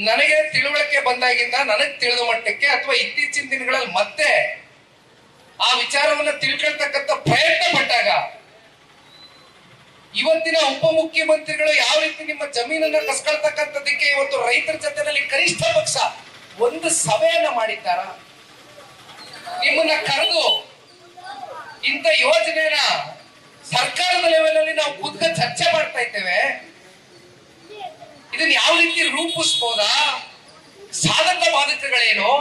ನನಗೆ ತಿಳುವಳಿಕೆ ಬಂದಾಗಿಂದ ನನಗೆ ತಿಳಿದ ಮಟ್ಟಕ್ಕೆ ಅಥವಾ ಇತ್ತೀಚಿನ ದಿನಗಳಲ್ಲಿ ಮತ್ತೆ ಆ ವಿಚಾರವನ್ನ ತಿಳ್ಕೊಳ್ತಕ್ಕಂಥ ಪ್ರಯತ್ನ ಪಟ್ಟಾಗ ಇವತ್ತಿನ ಉಪಮುಖ್ಯಮಂತ್ರಿಗಳು ಯಾವ ರೀತಿ ನಿಮ್ಮ ಜಮೀನನ್ನ ಕಸ್ಕೊಳ್ತಕ್ಕಂಥದಕ್ಕೆ ಇವತ್ತು ರೈತರ ಜೊತೆನಲ್ಲಿ ಕನಿಷ್ಠ ಪಕ್ಷ ಒಂದು ಸಭೆಯನ್ನ ಮಾಡಿದ್ದಾರ? ನಿಮ್ಮನ್ನ ಕರೆದು ಇಂಥ ಯೋಜನೆನ ಸರ್ಕಾರದ ಲೆವೆಲ್ ಅಲ್ಲಿ ನಾವು ಖುದ್ದ ಚರ್ಚೆ ಮಾಡ್ತಾ ಇದ್ದೇವೆ, ಇದನ್ನ ಯಾವ ರೀತಿ ರೂಪಿಸಬಹುದಾ, ಸಾಧಕ ಬಾಧಕಗಳೇನು?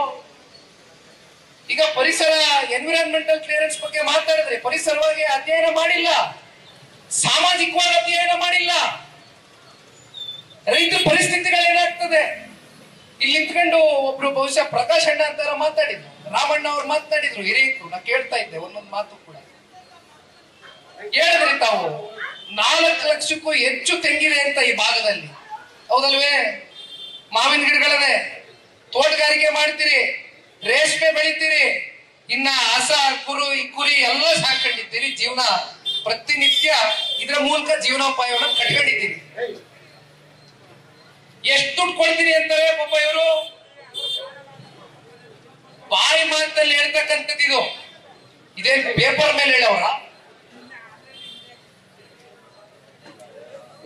ಈಗ ಪರಿಸರ ಎನ್ವಿರಾನ್ಮೆಂಟಲ್ ಕ್ಲಿಯರೆನ್ಸ್ ಬಗ್ಗೆ ಮಾತಾಡಿದ್ರೆ ಪರಿಸರವಾಗಿ ಅಧ್ಯಯನ ಮಾಡಿಲ್ಲ, ಸಾಮಾಜಿಕವಾಗಿ ಅಧ್ಯಯನ ಮಾಡಿಲ್ಲ. ರೈತರ ಪರಿಸ್ಥಿತಿಗಳೇನಾಗ್ತದೆ ಇಲ್ಲಿ ನಿಂತ್ಕೊಂಡು ಒಬ್ರು ಬಹುಶಃ ಪ್ರಕಾಶ್ ಅಣ್ಣ ಅಂತಾರ ಮಾತಾಡಿದ್ರು, ರಾಮಣ್ಣ ಅವ್ರು ಮಾತನಾಡಿದ್ರು, ಹಿರಿಯರು ನಾ ಕೇಳ್ತಾ ಇದ್ದೆ ಒಂದೊಂದು ಮಾತು ಕೂಡ ಹೇಳಿದ್ರಿ ತಾವು. 4 ಲಕ್ಷಕ್ಕೂ ಹೆಚ್ಚು ತೆಂಗಿದೆ ಅಂತ ಈ ಭಾಗದಲ್ಲಿ, ಹೌದಲ್ವೇ? ಮಾವಿನ ಗಿಡಗಳದೆ, ತೋಟಗಾರಿಕೆ ಮಾಡ್ತೀರಿ, ರೇಷ್ಮೆ ಬೆಳಿತೀರಿ, ಇನ್ನ ಹಸ ಕುರಿ ಎಲ್ಲ ಸಾಕೊಂಡಿದ್ದೀರಿ, ಜೀವನ ಪ್ರತಿನಿತ್ಯ ಇದರ ಮೂಲಕ ಜೀವನೋಪಾಯವನ್ನು ಕಟ್ಕೊಂಡಿದ್ದೀರಿ. ಎಷ್ಟು ದುಡ್ಡು ಕೊಡ್ತೀರಿ ಅಂತಾರೆ ಪಾಪ ಇವರು ಬಾಯಿ ಮಾತಲ್ಲಿ ಹೇಳ್ತಕ್ಕಂಥದ್ದು. ಇದು ಇದೇ ಪೇಪರ್ ಮೇಲೆ ಹೇಳೋರ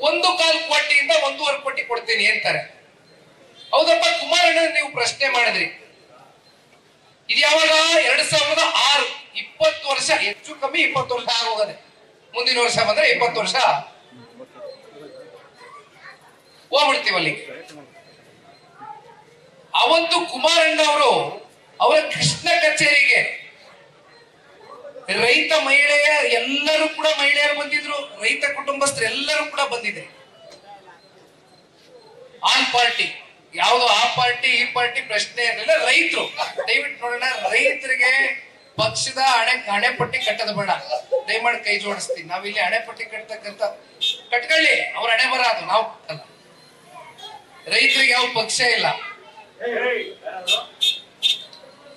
1.25 ಕೋಟಿಯಿಂದ 1.5 ಕೋಟಿ ಕೊಡ್ತೀನಿ ಅಂತಾರೆ. ಹೌದಪ್ಪ, ಕುಮಾರಣ್ಣ ನೀವು ಪ್ರಶ್ನೆ ಮಾಡಿದ್ರಿ, ಇದು ಯಾವಾಗ? 2006, 20 ವರ್ಷ ಹೆಚ್ಚು ಕಮ್ಮಿ 20 ವರ್ಷ ಆಗೋಗದೆ. ಮುಂದಿನ ವರ್ಷ ಬಂದ್ರೆ 20 ವರ್ಷ ಹೋಗ್ಬಿಡ್ತೀವಲ್ಲಿ. ಅವತ್ತು ಕುಮಾರಣ್ಣ ಅವರು ಅವರ ಕೃಷ್ಣ ಕಚೇರಿಗೆ ರೈತ ಮಹಿಳೆಯ ಎಲ್ಲರೂ ಕೂಡ ಮಹಿಳೆಯರು ಬಂದಿದ್ರು, ರೈತ ಕುಟುಂಬಸ್ಥರು ಎಲ್ಲರೂ ಕೂಡ ಬಂದಿದೆ. ಆನ್ ಪಾರ್ಟಿ ಯಾವುದು, ಆ ಪಾರ್ಟಿ ಈ ಪಾರ್ಟಿ ಪ್ರಶ್ನೆ ಇರಲಿಲ್ಲ. ರೈತರು ದಯವಿಟ್ಟು ನೋಡೋಣ, ರೈತರಿಗೆ ಪಕ್ಷದ ಹಣೆಪಟ್ಟಿ ಕಟ್ಟದ ಬೇಡ, ದಯಮಾಡಿ ಕೈ ಜೋಡಿಸ್ತೀನಿ. ನಾವಿಲ್ಲಿ ಹಣೆಪಟ್ಟಿ ಕಟ್ತಕ್ಕಂತ ಕಟ್ಕೊಳ್ಳಿ, ಅವ್ರ ಹಣೆ ಬರ, ಅದು ನಾವು ಕಟ್ಟಲ್ಲ. ರೈತರಿಗೆ ಯಾವ ಪಕ್ಷ ಇಲ್ಲ.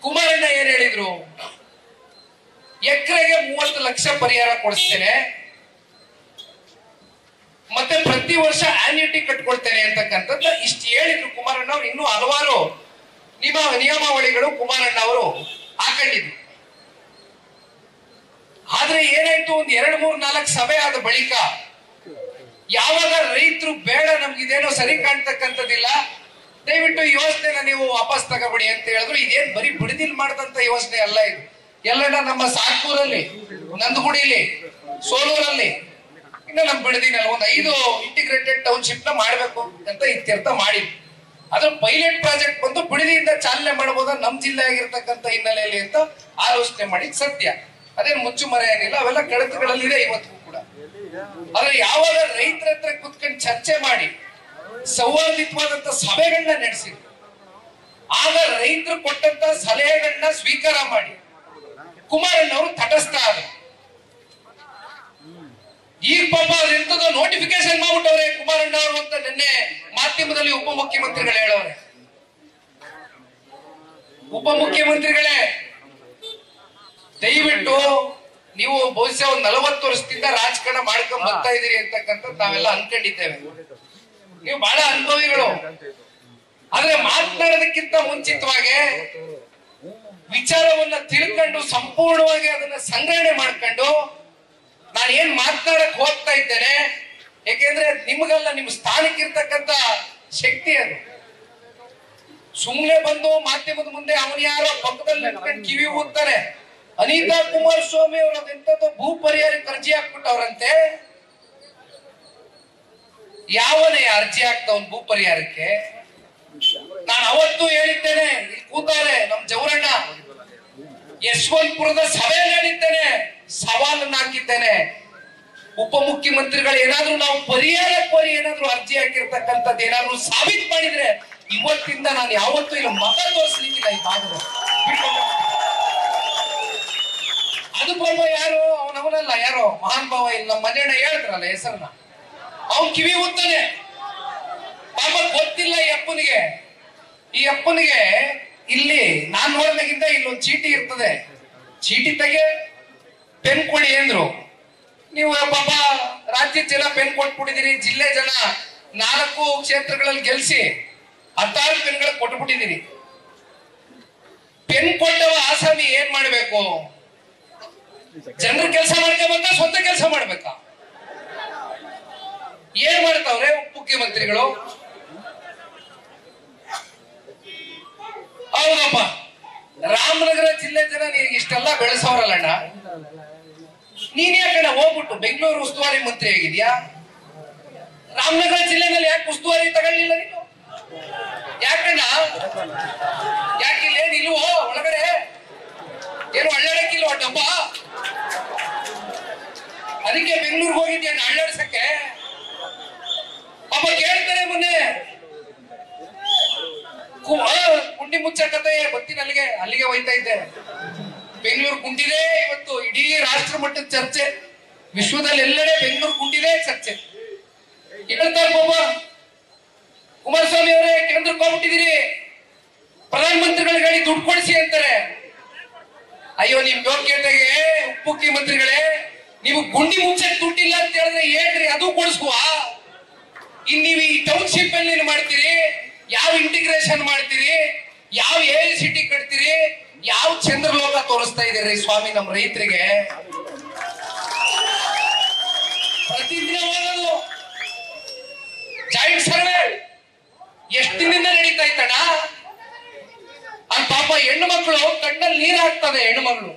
ಕುಮಾರಣ್ಣ ಏನ್ ಹೇಳಿದ್ರು? ಎಕರೆಗೆ 30 ಲಕ್ಷ ಪರಿಹಾರ ಕೊಡಿಸ್ತೇನೆ, ಮತ್ತೆ ಪ್ರತಿ ವರ್ಷ ಆನ್ಯುಟಿ ಕಟ್ಕೊಳ್ತೇನೆ ಅಂತಕ್ಕಂಥದ್ದು ಇಷ್ಟು ಹೇಳಿದ್ರು ಕುಮಾರಣ್ಣ ಅವರು. ಇನ್ನೂ ಹಲವಾರು ನಿಯಮಾವಳಿಗಳು ಕುಮಾರಣ್ಣ ಅವರು ಹಾಕೊಂಡಿದ್ರು. ಆದ್ರೆ ಏನಾಯ್ತು, ಒಂದ್ 2-3-4 ಸಭೆ ಆದ ಬಳಿಕ ಯಾವಾಗ ರೈತರು ಬೇಡ, ನಮ್ಗಿದೇನೋ ಸರಿ ಕಾಣ್ತಕ್ಕಂಥದ್ದಿಲ್ಲ, ದಯವಿಟ್ಟು ಈ ಯೋಜನೆನ ನೀವು ವಾಪಸ್ ತಗೋಬಿಡಿ ಅಂತ ಹೇಳಿದ್ರು. ಇದೇನ್ ಬರೀ ಬಿಡದಿಲ್ ಮಾಡದಂತ ಯೋಜನೆ ಅಲ್ಲ ಇದು. ಎಲ್ಲಣ್ಣ ನಮ್ಮ ಸಾಕೂರಲ್ಲಿ, ನಂದಗುಡಿಲಿ, ಸೋಲೂರಲ್ಲಿ, ಇನ್ನು ನಮ್ ಬಿಡದಿನಲ್ಲಿ ಒಂದು 5 ಇಂಟಿಗ್ರೇಟೆಡ್ ಟೌನ್ಶಿಪ್ ನ ಮಾಡ್ಬೇಕು ಅಂತ ಇತ್ಯರ್ಥ ಮಾಡಿ ಅದ್ರ ಪೈಲಟ್ ಪ್ರಾಜೆಕ್ಟ್ ಬಂದು ಬಿಡದಿಯಿಂದ ಚಾಲನೆ ಮಾಡಬಹುದ ನಮ್ ಜಿಲ್ಲೆ ಆಗಿರ್ತಕ್ಕಂಥ ಹಿನ್ನೆಲೆಯಲ್ಲಿ ಅಂತ ಆಲೋಚನೆ ಮಾಡಿ ಸತ್ಯ. ಅದೇನು ಮುಚ್ಚುಮರೆ ಏನಿಲ್ಲ, ಅವೆಲ್ಲ ಕಡತಗಳಲ್ಲಿದೆ ಇವತ್ತಿಗೂ ಕೂಡ. ಆದ್ರೆ ಯಾವಾಗ ರೈತರ ಹತ್ರ ಕುತ್ಕೊಂಡು ಚರ್ಚೆ ಮಾಡಿ ಸೌಹಾರ್ದಿತವಾದಂತ ಸಭೆಗಳನ್ನ ನಡೆಸಿದ್ರು, ಆಗ ರೈತರು ಕೊಟ್ಟಂತ ಸಲಹೆಗಳನ್ನ ಸ್ವೀಕಾರ ಮಾಡಿ ಕುಮಾರಣ್ಣ ಅವರು ತಟಸ್ಥ ಆದರು. ಈಗ ಪಾಪ ಎಂತದೋ ನೋಟಿಫಿಕೇಶನ್ ಮಾಡ್ಬಿಟ್ಟವ್ರೆ ಕುಮಾರಣ್ಣ ಅವರು ಅಂತ ನಿನ್ನೆ ಮಾಧ್ಯಮದಲ್ಲಿ ಉಪಮುಖ್ಯಮಂತ್ರಿಗಳು ಹೇಳವ್ರೆ. ಉಪಮುಖ್ಯಮಂತ್ರಿಗಳೇ, ದಯವಿಟ್ಟು ನೀವು ಬಹುಶಃ ಒಂದು 40 ವರ್ಷದಿಂದ ರಾಜಕಾರಣ ಮಾಡ್ಕೊಂಡ್ ಬರ್ತಾ ಇದೀರಿ ಅಂತಕ್ಕಂಥ ನಾವೆಲ್ಲ ಅನ್ಕೊಂಡಿದ್ದೇವೆ. ನೀವು ಬಹಳ ಅನುಭವಿಗಳು. ಆದ್ರೆ ಮಾತನಾಡೋದಕ್ಕಿಂತ ಮುಂಚಿತವಾಗಿ ವಿಚಾರವನ್ನ ತಿಳ್ಕೊಂಡು ಸಂಪೂರ್ಣವಾಗಿ ಅದನ್ನ ಸಂಗ್ರಹಣೆ ಮಾಡ್ಕೊಂಡು ನಾನು ಏನ್ ಮಾತನಾಡಕ್ ಹೋಗ್ತಾ ಇದ್ದೇನೆ, ಯಾಕೆಂದ್ರೆ ನಿಮ್ಗಲ್ಲ, ನಿಮ್ ಸ್ಥಾನಕ್ಕಿರ್ತಕ್ಕಂಥ ಶಕ್ತಿ ಅದು. ಸುಮ್ನೆ ಬಂದು ಮಾಧ್ಯಮದ ಮುಂದೆ ಅವನು ಯಾರೋ ಪಕ್ಕದಲ್ಲಿ ನಿಂತ್ಕೊಂಡು ಕಿವಿ ಊದ್ತಾರೆ. ಅನಿತಾ ಕುಮಾರಸ್ವಾಮಿ ಅವರು ಅದೆಂತದ್ದು ಭೂ ಪರಿಹಾರಕ್ಕೆ ಅರ್ಜಿ ಹಾಕ್ಬಿಟ್ಟವ್ರಂತೆ. ಯಾವನೇ ಅರ್ಜಿ ಹಾಕ್ತವನ್ ಭೂ ಪರಿಹಾರಕ್ಕೆ? ನಾನು ಅವತ್ತು ಹೇಳಿದ್ದೇನೆ, ಇಲ್ಲಿ ಕೂತಾರೆ ನಮ್ ಜವರಣ್ಣ, ಯಶವಂತಪುರದ ಸಭೆಯಲ್ಲಿ ಹೇಳಿದ್ದೇನೆ, ಸವಾಲನ್ನು ಹಾಕಿದ್ದೇನೆ. ಉಪಮುಖ್ಯಮಂತ್ರಿಗಳು ಏನಾದ್ರೂ ನಾವು ಪರಿಹಾರ ಕೋರಿ ಏನಾದ್ರೂ ಅರ್ಜಿ ಹಾಕಿರ್ತಕ್ಕಂಥದ್ದು ಏನಾದ್ರೂ ಸಾಬೀತು ಮಾಡಿದ್ರೆ ಇವತ್ತಿಂದ ನಾನು ಯಾವತ್ತೂ ಇಲ್ಲ ಮತ ತೋರಿಸ್ಲಿಕ್ಕಿಲ್ಲ ಈ ಭಾಗದ. ಅದು ಪಾಪ ಯಾರು ಅವನಲ್ಲ, ಯಾರೋ ಮಹಾನ್ ಭಾವ ಇಲ್ಲ, ನಮ್ಮ ಮನೆಯಣ್ಣ ಹೇಳಿದ್ರಲ್ಲ ಹೆಸರನ್ನ, ಅವನ್ ಕಿವಿ ಊದ್ತಾನೆ. ಪಾಪ ಗೊತ್ತಿಲ್ಲ ಈ ಅಪ್ಪನಿಗೆ ಇಲ್ಲಿ ನಾನ್ ನೋಡಿದಾಗಿಂದ ಇಲ್ಲೊಂದು ಚೀಟಿ ಇರ್ತದೆ, ಚೀಟಿ ತೆಗೆ ಪೆನ್ ಕೊಡಿ ಅಂದ್ರು. ನೀವು ಪಾಪ ರಾಜ್ಯದ ಜನ ಪೆನ್ ಕೊಟ್ಬಿಟ್ಟಿದ್ದೀರಿ, ಜಿಲ್ಲೆ ಜನ 4 ಕ್ಷೇತ್ರಗಳಲ್ಲಿ ಗೆಲ್ಸಿ 16 ಪೆನ್ಗಳು ಕೊಟ್ಬಿಟ್ಟಿದ್ದೀರಿ. ಪೆನ್ ಕೊಟ್ಟವ ಆಸಾಮಿ ಏನ್ ಮಾಡ್ಬೇಕು? ಜನರ ಕೆಲಸ ಮಾಡ್ಕೋಬೇಕಾ, ಸ್ವಂತ ಕೆಲಸ ಮಾಡ್ಬೇಕಾ? ಏನ್ ಮಾಡ್ತಾವ್ರೆ ಮುಖ್ಯಮಂತ್ರಿಗಳು? ಹೌದಪ್ಪ, ರಾಮನಗರ ಜಿಲ್ಲೆ ಜನ ನಿನಗೆ ಇಷ್ಟೆಲ್ಲ ಬೆಳೆಸೋರಲ್ಲಣ್ಣ, ನೀನ್ ಯಾಕಣ್ಣ ಹೋಗ್ಬಿಟ್ಟು ಬೆಂಗಳೂರು ಉಸ್ತುವಾರಿ ಮಂತ್ರಿ ಆಗಿದ್ಯಾ? ರಾಮನಗರ ಜಿಲ್ಲೆನಲ್ಲಿ ಯಾಕೆ ಉಸ್ತುವಾರಿ ತಗೊಳ್ಳಿಲ್ಲ ನೀನು? ಯಾಕಣ್ಣ? ಯಾಕಿಲ್ಲ? ಏನಿಲ್ವೋ ಒಳಗಡೆ? ಏನು ಅಳ್ಳಾಡಕ್ಕಿಲ್ವ ಡಬ್ಬ? ಅದಕ್ಕೆ ಬೆಂಗಳೂರಿಗೆ ಹೋಗಿದ್ಯಾ ಅಳ್ಳಾಡ್ಸಕ್ಕೆ? ಪಾಪ ಕೇಳ್ತಾರೆ ಮೊನ್ನೆ ಕುಂಡಿ ಮುಚ್ಚಕತೆ ಬತ್ತೀನಿ ಅಲ್ಲಿಗೆ ಹೋಯ್ತಾ ಇದ್ದೆ. ಬೆಂಗಳೂರು ಕುಂಟಿದೆ ಇವತ್ತು ಇಡೀ ರಾಷ್ಟ್ರ ಮಟ್ಟದ ಚರ್ಚೆ, ವಿಶ್ವದಲ್ಲಿ ಎಲ್ಲೆಡೆ ಬೆಂಗಳೂರು ಕುಂಟಿದೆ ಚರ್ಚೆ. ಹೇಳ್ತಾರೆ ಪಾಪ ಕುಮಾರಸ್ವಾಮಿ ಅವರೇ, ಕೇಂದ್ರಕ್ಕೆ ಹೋಗ್ಬಿಟ್ಟಿದ್ದೀರಿ, ಪ್ರಧಾನ ಮಂತ್ರಿಗಳಿಗೆ ಹೇಳಿ ದುಡ್ಡು ಕೊಡಿಸಿ ಅಂತಾರೆ. ಅಯ್ಯೋ ನಿಮ್ ಯೋಗ್ಯತೆಗೆ ಮುಖ್ಯಮಂತ್ರಿಗಳೇ, ನೀವು ಗುಂಡಿ ಮುಚ್ಚಕ್ಕೆ ದುಡ್ಡಿಲ್ಲ ಅಂತ ಹೇಳಿದ್ರೆ ಹೇಳ್ರಿ, ಅದು ಕೊಡಿಸುವ. ಇನ್ ನೀವು ಈ ಟೌನ್ಶಿಪ್ ಅಲ್ಲಿ ಮಾಡ್ತೀರಿ, ಯಾವ ಇಂಟಿಗ್ರೇಷನ್ ಮಾಡ್ತೀರಿ, ಯಾವ ಸಿಟಿ ಕಟ್ತೀರಿ, ಯಾವ ಚಂದ್ರಲೋಕ ತೋರಿಸ್ತಾ ಇದೀರಿ ಸ್ವಾಮಿ ನಮ್ಮ ರೈತರಿಗೆ? ಪ್ರತಿದಿನ ಹೋಗೋದು ಜಾಯಿಂಟ್ ಸರ್ವೆ ಎಷ್ಟು ದಿನದಿಂದ ನಡೀತಾ ಇತ್ತಣ್ಣ? ಅಲ್ಲಿ ಪಾಪ ಹೆಣ್ಣು ಮಕ್ಕಳು ಕಣ್ಣಲ್ಲಿ ನೀರ್ ಹಾಕ್ತದೆ. ಹೆಣ್ಣು ಮಗಳು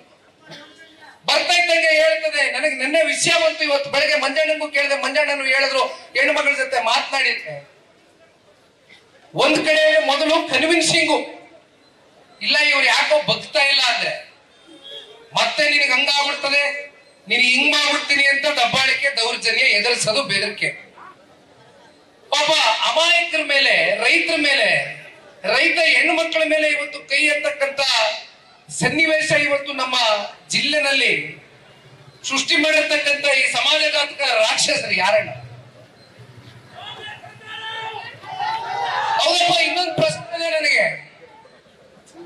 ಬರ್ತಾ ಇದ್ದಂಗೆ ಹೇಳ್ತದೆ, ನನಗೆ ನಿನ್ನೆ ವಿಷಯ ಬಂತು, ಇವತ್ತು ಬೆಳಗ್ಗೆ ಮಂಜಣ್ಣನಿಗೂ ಕೇಳಿದೆ, ಮಂಜಣ್ಣನು ಹೇಳಿದ್ರು ಹೆಣ್ಣು ಮಗಳ ಜೊತೆ ಮಾತನಾಡಿದ್ದೆ. ಒಂದ್ ಕಡೆ ಮೊದಲು ಕನ್ವಿನ್ಸಿಂಗು, ಇಲ್ಲ ಇವ್ರು ಯಾಕೋ ಬಗ್ತಾ ಇಲ್ಲ ಅಂದ್ರೆ, ಮತ್ತೆ ನಿನಗೆ ಹಂಗಾಗ್ಬಿಡ್ತದೆ, ನೀನ್ ಹಿಂಗ್ ಮಾಡ್ಬಿಡ್ತೀನಿ ಅಂತ ದಬ್ಬಾಳಿಕೆ, ದೌರ್ಜನ್ಯ, ಎದುರಿಸೋದು, ಬೆದರಿಕೆ. ಪಾಪ ಅಮಾಯಕರ ಮೇಲೆ, ರೈತರ ಮೇಲೆ, ರೈತ ಹೆಣ್ಣು ಮಕ್ಕಳ ಮೇಲೆ ಇವತ್ತು ಕೈ ಎತ್ತಕ್ಕಂತ ಸನ್ನಿವೇಶ ಇವತ್ತು ನಮ್ಮ ಜಿಲ್ಲೆನಲ್ಲಿ ಸೃಷ್ಟಿ ಮಾಡಿರ್ತಕ್ಕಂಥ ಈ ಸಮಾಜಘಾತಕ ರಾಕ್ಷಸರು ಯಾರಣ್ಣ? ಹೌದಪ್ಪ. ಇನ್ನೊಂದು ಪ್ರಶ್ನೆ ನನಗೆ,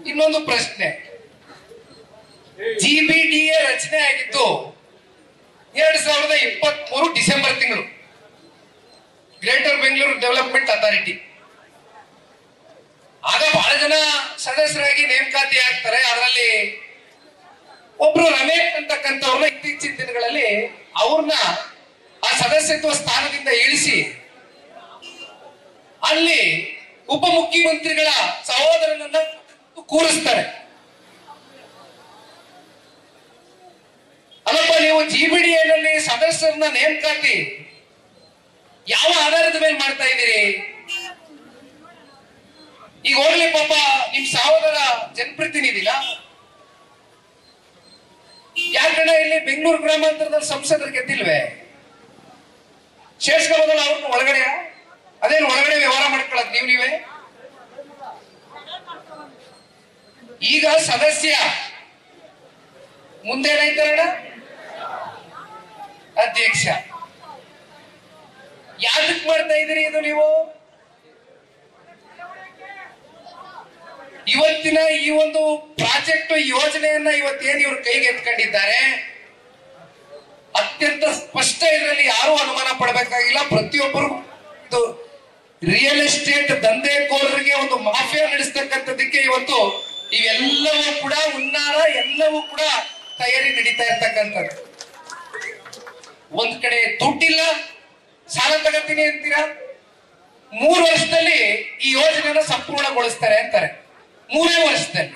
ಇನ್ನೊಂದು ಪ್ರಶ್ನೆ. GBDA ರಚನೆ ಆಗಿದ್ದು 2023 ಡಿಸೆಂಬರ್ ತಿಂಗಳು, ಗ್ರೇಟರ್ ಬೆಂಗಳೂರು ಡೆವಲಪ್ಮೆಂಟ್ ಅಥಾರಿಟಿ. ಆಗ ಬಹಳ ಜನ ಸದಸ್ಯರಾಗಿ ನೇಮಕಾತಿ ಆಗ್ತಾರೆ. ಅದರಲ್ಲಿ ಒಬ್ರು ರಮೇಶ್ ಅಂತಕ್ಕಂಥವ್ರನ್ನ ಇತ್ತೀಚಿನ ದಿನಗಳಲ್ಲಿ ಅವ್ರನ್ನ ಆ ಸದಸ್ಯತ್ವ ಸ್ಥಾನದಿಂದ ಇಳಿಸಿ ಅಲ್ಲಿ ಉಪಮುಖ್ಯಮಂತ್ರಿಗಳ ಸಹೋದರನನ್ನ ಕೂರಿಸ್ತಾರೆ. ಅಲ್ಲಪ್ಪ, ನೀವು GBDA ಸದಸ್ಯರನ್ನ ನೇಮಕಾತಿ ಯಾವ ಆಧಾರದ ಮೇಲೆ ಮಾಡ್ತಾ ಇದ್ದೀರಿ? ಈಗ ಹೋಗ್ಲಿ ಪಾಪ ನಿಮ್ ಸಹೋದರ ಜನಪ್ರತಿನಿಧಿನ ಯಾಕಂದ್ರೆ ಇಲ್ಲಿ ಬೆಂಗಳೂರು ಗ್ರಾಮಾಂತರದಲ್ಲಿ ಸಂಸದರು ಗೆದ್ದಿಲ್ವೇ? ಶೇಷಗೌಡರು ಅವ್ರನ್ನ ಒಳಗಡೆ, ಅದೇನು ಒಳಗಡೆ ವ್ಯವಹಾರ ಮಾಡ್ಕೊಳ್ಳೋದು ನೀವೇ? ಈಗ ಸದಸ್ಯ ಮುಂದೇನಾಯ್ತಾರಣ್ಣ? ಅಧ್ಯಕ್ಷ. ಯಾದಕ್ ಮಾಡ್ತಾ ಇದ್ದೀರಿ ಇದು ನೀವು? ಇವತ್ತಿನ ಈ ಒಂದು ಪ್ರಾಜೆಕ್ಟ್ ಯೋಜನೆಯನ್ನ ಇವತ್ತೇನು ಇವ್ರ ಕೈಗೆ ಎತ್ಕೊಂಡಿದ್ದಾರೆ, ಅತ್ಯಂತ ಸ್ಪಷ್ಟ. ಇದರಲ್ಲಿ ಯಾರು ಅನುಮಾನ ಪಡಬೇಕಾಗಿಲ್ಲ. ಪ್ರತಿಯೊಬ್ಬರು ಇದು ರಿಯಲ್ ಎಸ್ಟೇಟ್ ದಂಧೆಕೋರರಿಗೆ ಒಂದು ಮಾಫಿಯಾ ನಡೆಸ್ತಕ್ಕಂಥದಕ್ಕೆ ಇವತ್ತು ಇವೆಲ್ಲವೂ ಕೂಡ ಹುನ್ನಾರ, ಎಲ್ಲವೂ ಕೂಡ ತಯಾರಿ ನಡೀತಾ ಇರ್ತಕ್ಕಂಥದ್ದು. ಒಂದ್ ಕಡೆ ದುಡ್ಡಿಲ್ಲ, ಸಾಲ ತಗೋತೀನಿ ಅಂತೀರಾ, 3 ವರ್ಷದಲ್ಲಿ ಈ ಯೋಜನೆಯನ್ನ ಸಂಪೂರ್ಣಗೊಳಿಸ್ತಾರೆ ಅಂತಾರೆ. 3 ವರ್ಷದಲ್ಲಿ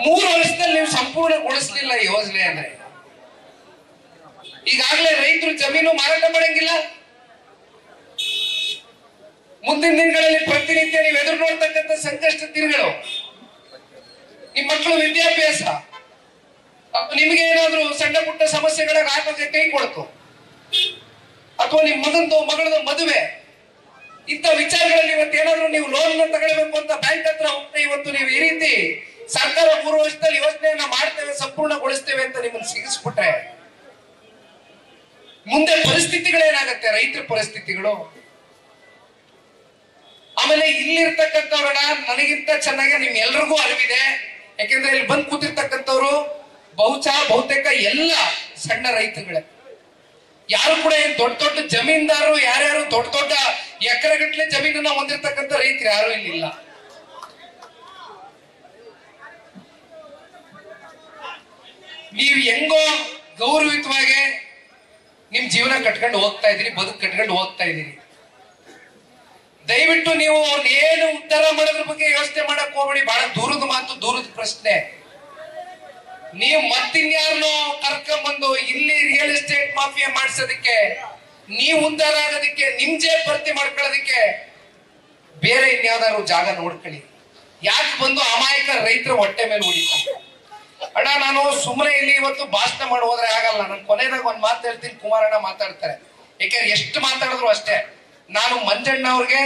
3 ವರ್ಷದಲ್ಲಿ ನೀವು ಸಂಪೂರ್ಣಗೊಳಿಸ್ಲಿಲ್ಲ ಈ ಯೋಜನೆ ಅಂದ್ರೆ, ಈಗಾಗಲೇ ರೈತರು ಜಮೀನು ಮಾರಾಟ ಮಾಡಂಗಿಲ್ಲ. ಮುಂದಿನ ದಿನಗಳಲ್ಲಿ ಪ್ರತಿನಿತ್ಯ ನೀವು ಎದುರು ನೋಡ್ತಕ್ಕಂಥ ಸಂಕಷ್ಟ ದಿನಗಳು, ನಿಮ್ಮ ಮಕ್ಕಳು ವಿದ್ಯಾಭ್ಯಾಸ, ನಿಮಗೆ ಏನಾದ್ರೂ ಸಣ್ಣ ಪುಟ್ಟ ಸಮಸ್ಯೆಗಳಿಗೆ ಆರೋಗ್ಯ ಕೈ ಕೊಡ್ತು, ಅಥವಾ ನಿಮ್ಮ ಮಗಳದ ಮದುವೆ, ಇಂಥ ವಿಚಾರಗಳಲ್ಲಿ ಇವತ್ತೇನಾದ್ರೂ ನೀವು ಲೋನ್ ತಗೊಳ್ಬೇಕು ಅಂತ ಬ್ಯಾಂಕ್ ಹತ್ರ ಹೋಗ್ತಾ ಇವತ್ತು ನೀವು ಈ ರೀತಿ ಸರ್ಕಾರ 3 ವರ್ಷದಲ್ಲಿ ಯೋಜನೆಯನ್ನ ಮಾಡ್ತೇವೆ, ಸಂಪೂರ್ಣಗೊಳಿಸ್ತೇವೆ ಅಂತ ನಿಮ್ಮನ್ನು ಸಿಗಿಸ್ಬಿಟ್ರೆ ಮುಂದೆ ಪರಿಸ್ಥಿತಿಗಳೇನಾಗತ್ತೆ? ರೈತರ ಪರಿಸ್ಥಿತಿಗಳು. ಆಮೇಲೆ ಇಲ್ಲಿರ್ತಕ್ಕಂಥವ್ರನ್ನ ನನಗಿಂತ ಚೆನ್ನಾಗಿ ನಿಮ್ ಎಲ್ರಿಗೂ ಅರಿವಿದೆ. ಯಾಕೆಂದ್ರೆ ಇಲ್ಲಿ ಬಂದು ಕೂತಿರ್ತಕ್ಕಂಥವ್ರು ಬಹುತೇಕ ಎಲ್ಲ ಸಣ್ಣ ರೈತರುಗಳೇ. ಯಾರು ಕೂಡ ಏನ್ ದೊಡ್ಡ ದೊಡ್ಡ ಜಮೀನ್ದಾರರು ಯಾರ್ಯಾರು ದೊಡ್ಡ ದೊಡ್ಡ ಎಕರೆಗಟ್ಟಲೆ ಜಮೀನನ್ನ ಹೊಂದಿರತಕ್ಕಂಥ ರೈತರು ಯಾರು ಇಲ್ಲಿಲ್ಲ. ನೀವು ಹೆಂಗೋ ಗೌರವಿತವಾಗಿ ನಿಮ್ ಜೀವನ ಕಟ್ಕೊಂಡು ಹೋಗ್ತಾ ಇದೀರಿ, ಬದುಕು ಕಟ್ಕೊಂಡು ಹೋಗ್ತಾ ಇದೀರಿ. ದಯವಿಟ್ಟು ನೀವು ಏನು ಉದ್ಧಾರ ಮಾಡೋದ್ರ ಬಗ್ಗೆ ಯೋಚನೆ ಮಾಡಕ್ ಹೋಗ್ಬೇಡಿ. ಬಹಳ ದೂರದ ಮಾತು, ದೂರದ ಪ್ರಶ್ನೆ. ನೀವು ಮತ್ತಿನ್ಯಾರನ್ನೋ ಕರ್ಕೊಂಡ್ಬಂದು ಇಲ್ಲಿ ರಿಯಲ್ ಎಸ್ಟೇಟ್ ಮಾಫಿಯಾ ಮಾಡಿಸೋದಕ್ಕೆ, ನೀವು ಉದ್ಧಾರ ಆಗೋದಕ್ಕೆ, ನಿಮ್ ಜೇಬ್ ಭರ್ತಿ ಮಾಡ್ಕೊಳ್ಳೋದಕ್ಕೆ ಬೇರೆ ಇನ್ಯಾವ್ದಾದ್ರು ಜಾಗ ನೋಡ್ಕೊಳ್ಳಿ. ಯಾಕೆ ಬಂದು ಅಮಾಯಕ ರೈತರ ಹೊಟ್ಟೆ ಮೇಲೆ ಹೊಡಿತಾರೆ? ಅಣ್ಣ, ನಾನು ಸುಮ್ಮನೆ ಇಲ್ಲಿ ಇವತ್ತು ಭಾಷಣ ಮಾಡಿ ಹೋದ್ರೆ ಆಗಲ್ಲ. ನಾನು ಕೊನೆದಾಗ ಒಂದ್ ಮಾತು ಹೇಳ್ತೀನಿ, ಕುಮಾರಣ್ಣ ಮಾತಾಡ್ತಾರೆ. ಯಾಕೆಂದ್ರೆ ಎಷ್ಟು ಮಾತಾಡಿದ್ರು ಅಷ್ಟೇ. ನಾನು ಮಂಜಣ್ಣ ಅವ್ರಿಗೆ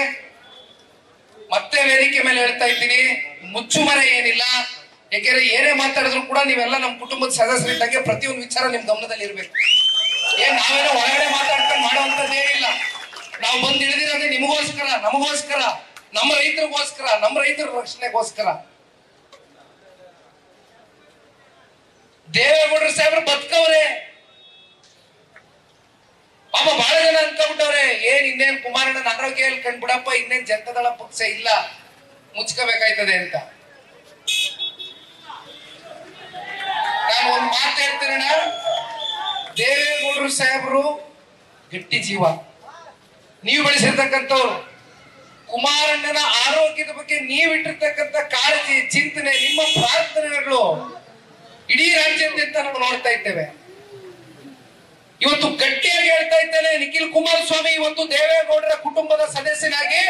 ಮತ್ತೆ ವೇದಿಕೆ ಮೇಲೆ ಹೇಳ್ತಾ ಇದ್ದೀನಿ, ಮುಚ್ಚುಮರೆ ಏನಿಲ್ಲ. ಯಾಕೆಂದ್ರೆ ಏನೇ ಮಾತಾಡಿದ್ರು ಕೂಡ ನೀವೆಲ್ಲ ನಮ್ಮ ಕುಟುಂಬದ ಸದಸ್ಯರಿದ್ದಂಗೆ ಪ್ರತಿಯೊಂದು ವಿಚಾರ ನಿಮ್ ಗಮನದಲ್ಲಿ ಇರ್ಬೇಕು. ನಾವೇನೋ ಹೊರಗಡೆ ಮಾತಾಡ್ಕೊಂಡು ಮಾಡುವಂತದ್ದು ಏನಿಲ್ಲ. ನಾವು ಬಂದು ಇಳಿದಿರೋದೇ ನಿಮಗೋಸ್ಕರ, ನಮಗೋಸ್ಕರ, ನಮ್ಮ ರೈತರಿಗೋಸ್ಕರ, ನಮ್ಮ ರೈತರ ರಕ್ಷಣೆಗೋಸ್ಕರ. ದೇವೇಗೌಡರು ಸಾಹೇಬ್ರು ಬದುಕವ್ರೆ. ಪಾಪ ಬಹಳ ಜನ ಅನ್ಕೊಂಡ್ಬಿಟ್ಟವ್ರೆ, ಇನ್ನೇನ್ ಕುಮಾರಣ್ಣನ ಆರೋಗ್ಯ ಕಂಡ್ಬಿಡಪ್ಪ, ಇನ್ನೇನ್ ಜನತಾದಳ ಪಕ್ಷ ಇಲ್ಲ, ಮುಚ್ಕೋಬೇಕಾಯ್ತದೆ ಅಂತ. ನಾನು ಒಂದ್ ಮಾತು ಹೇಳ್ತೇನೆ, ದೇವೇಗೌಡರು ಸಾಹೇಬ್ರು ಗಟ್ಟಿ ಜೀವ, ನೀವು ಬೆಳೆಸಿರ್ತಕ್ಕಂಥವ್ರು. ಕುಮಾರಣ್ಣನ ಆರೋಗ್ಯದ ಬಗ್ಗೆ ನೀವಿಟ್ಟಿರ್ತಕ್ಕಂಥ ಕಾಳಜಿ, ಚಿಂತನೆ, ನಿಮ್ಮ ಪ್ರಾರ್ಥನೆಗಳು ಇಡೀ ರಾಜ್ಯಾದ್ಯಂತ ನಾವು ನೋಡ್ತಾ ಇದ್ದೇವೆ. ಇವತ್ತು ಗಟ್ಟಿಯಾಗಿ ಹೇಳ್ತಾ ಇದ್ದೇನೆ, ನಿಖಿಲ್ ಕುಮಾರಸ್ವಾಮಿ ಇವತ್ತು ದೇವೇಗೌಡರ ಕುಟುಂಬದ ಸದಸ್ಯನಾಗಿ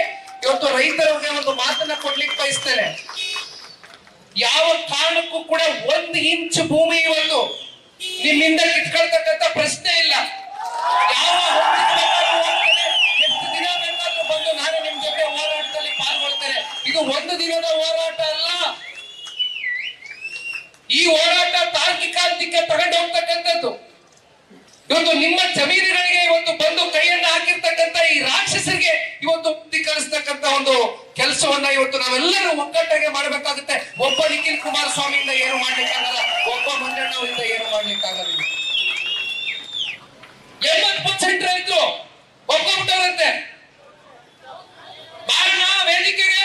ಇವತ್ತು ರೈತರಿಗೆ ಒಂದು ಮಾತನ್ನ ಕೊಡ್ಲಿಕ್ಕೆ ಬಯಸ್ತೇನೆ. ಯಾವ ಕಾರಣಕ್ಕೂ ಕೂಡ 1 ಇಂಚ್ ಭೂಮಿ ಇವತ್ತು ನಿಮ್ಮಿಂದ ಕಿತ್ಕೊಳ್ತಕ್ಕಂಥ ಪ್ರಶ್ನೆ ಇಲ್ಲ. ಯಾವ ಎಷ್ಟು ದಿನ ಬೇಕಾದ್ರೂ ಬಂದು ನಾನು ನಿಮ್ ಜೊತೆ ಹೋರಾಟದಲ್ಲಿ ಪಾಲ್ಗೊಳ್ತೇನೆ. ಇದು ಒಂದು ದಿನದ ಹೋರಾಟ ಅಲ್ಲ. ಈ ಹೋರಾಟ ತಾರ್ಕಿಕಾಂತಿಗೆ ತಗೊಂಡು ಹೋಗ್ತಕ್ಕಂಥದ್ದು. ಇವತ್ತು ನಿಮ್ಮ ಜಮೀನುಗಳಿಗೆ ಇವತ್ತು ಬಂದು ಕೈಯನ್ನ ಹಾಕಿರ್ತಕ್ಕಂಥ ಈ ರಾಕ್ಷಸರಿಗೆ ಇವತ್ತು ಬುದ್ಧಿ ಕಲಿಸ್ತಕ್ಕಂಥ ಒಂದು ಕೆಲಸವನ್ನ ಇವತ್ತು ನಾವೆಲ್ಲರೂ ಒಗ್ಗಟ್ಟಾಗಿ ಮಾಡಬೇಕಾಗುತ್ತೆ. ಒಬ್ಬ ನಿಖಿಲ್ ಕುಮಾರಸ್ವಾಮಿಯಿಂದ ಏನು ಮಾಡ್ಲಿಕ್ಕಾಗಲ್ಲ, ಒಬ್ಬ ಮಂಜಣ್ಣ ಅವರಿಂದ ಏನು ಮಾಡ್ಲಿಕ್ಕಾಗಲ್ಲ. 80% ರೈತರು ಒಪ್ಕೊಂಡ್ಬಿಟ್ಟವರಂತೆ. ಬಾರಣ ವೇದಿಕೆಗೆ,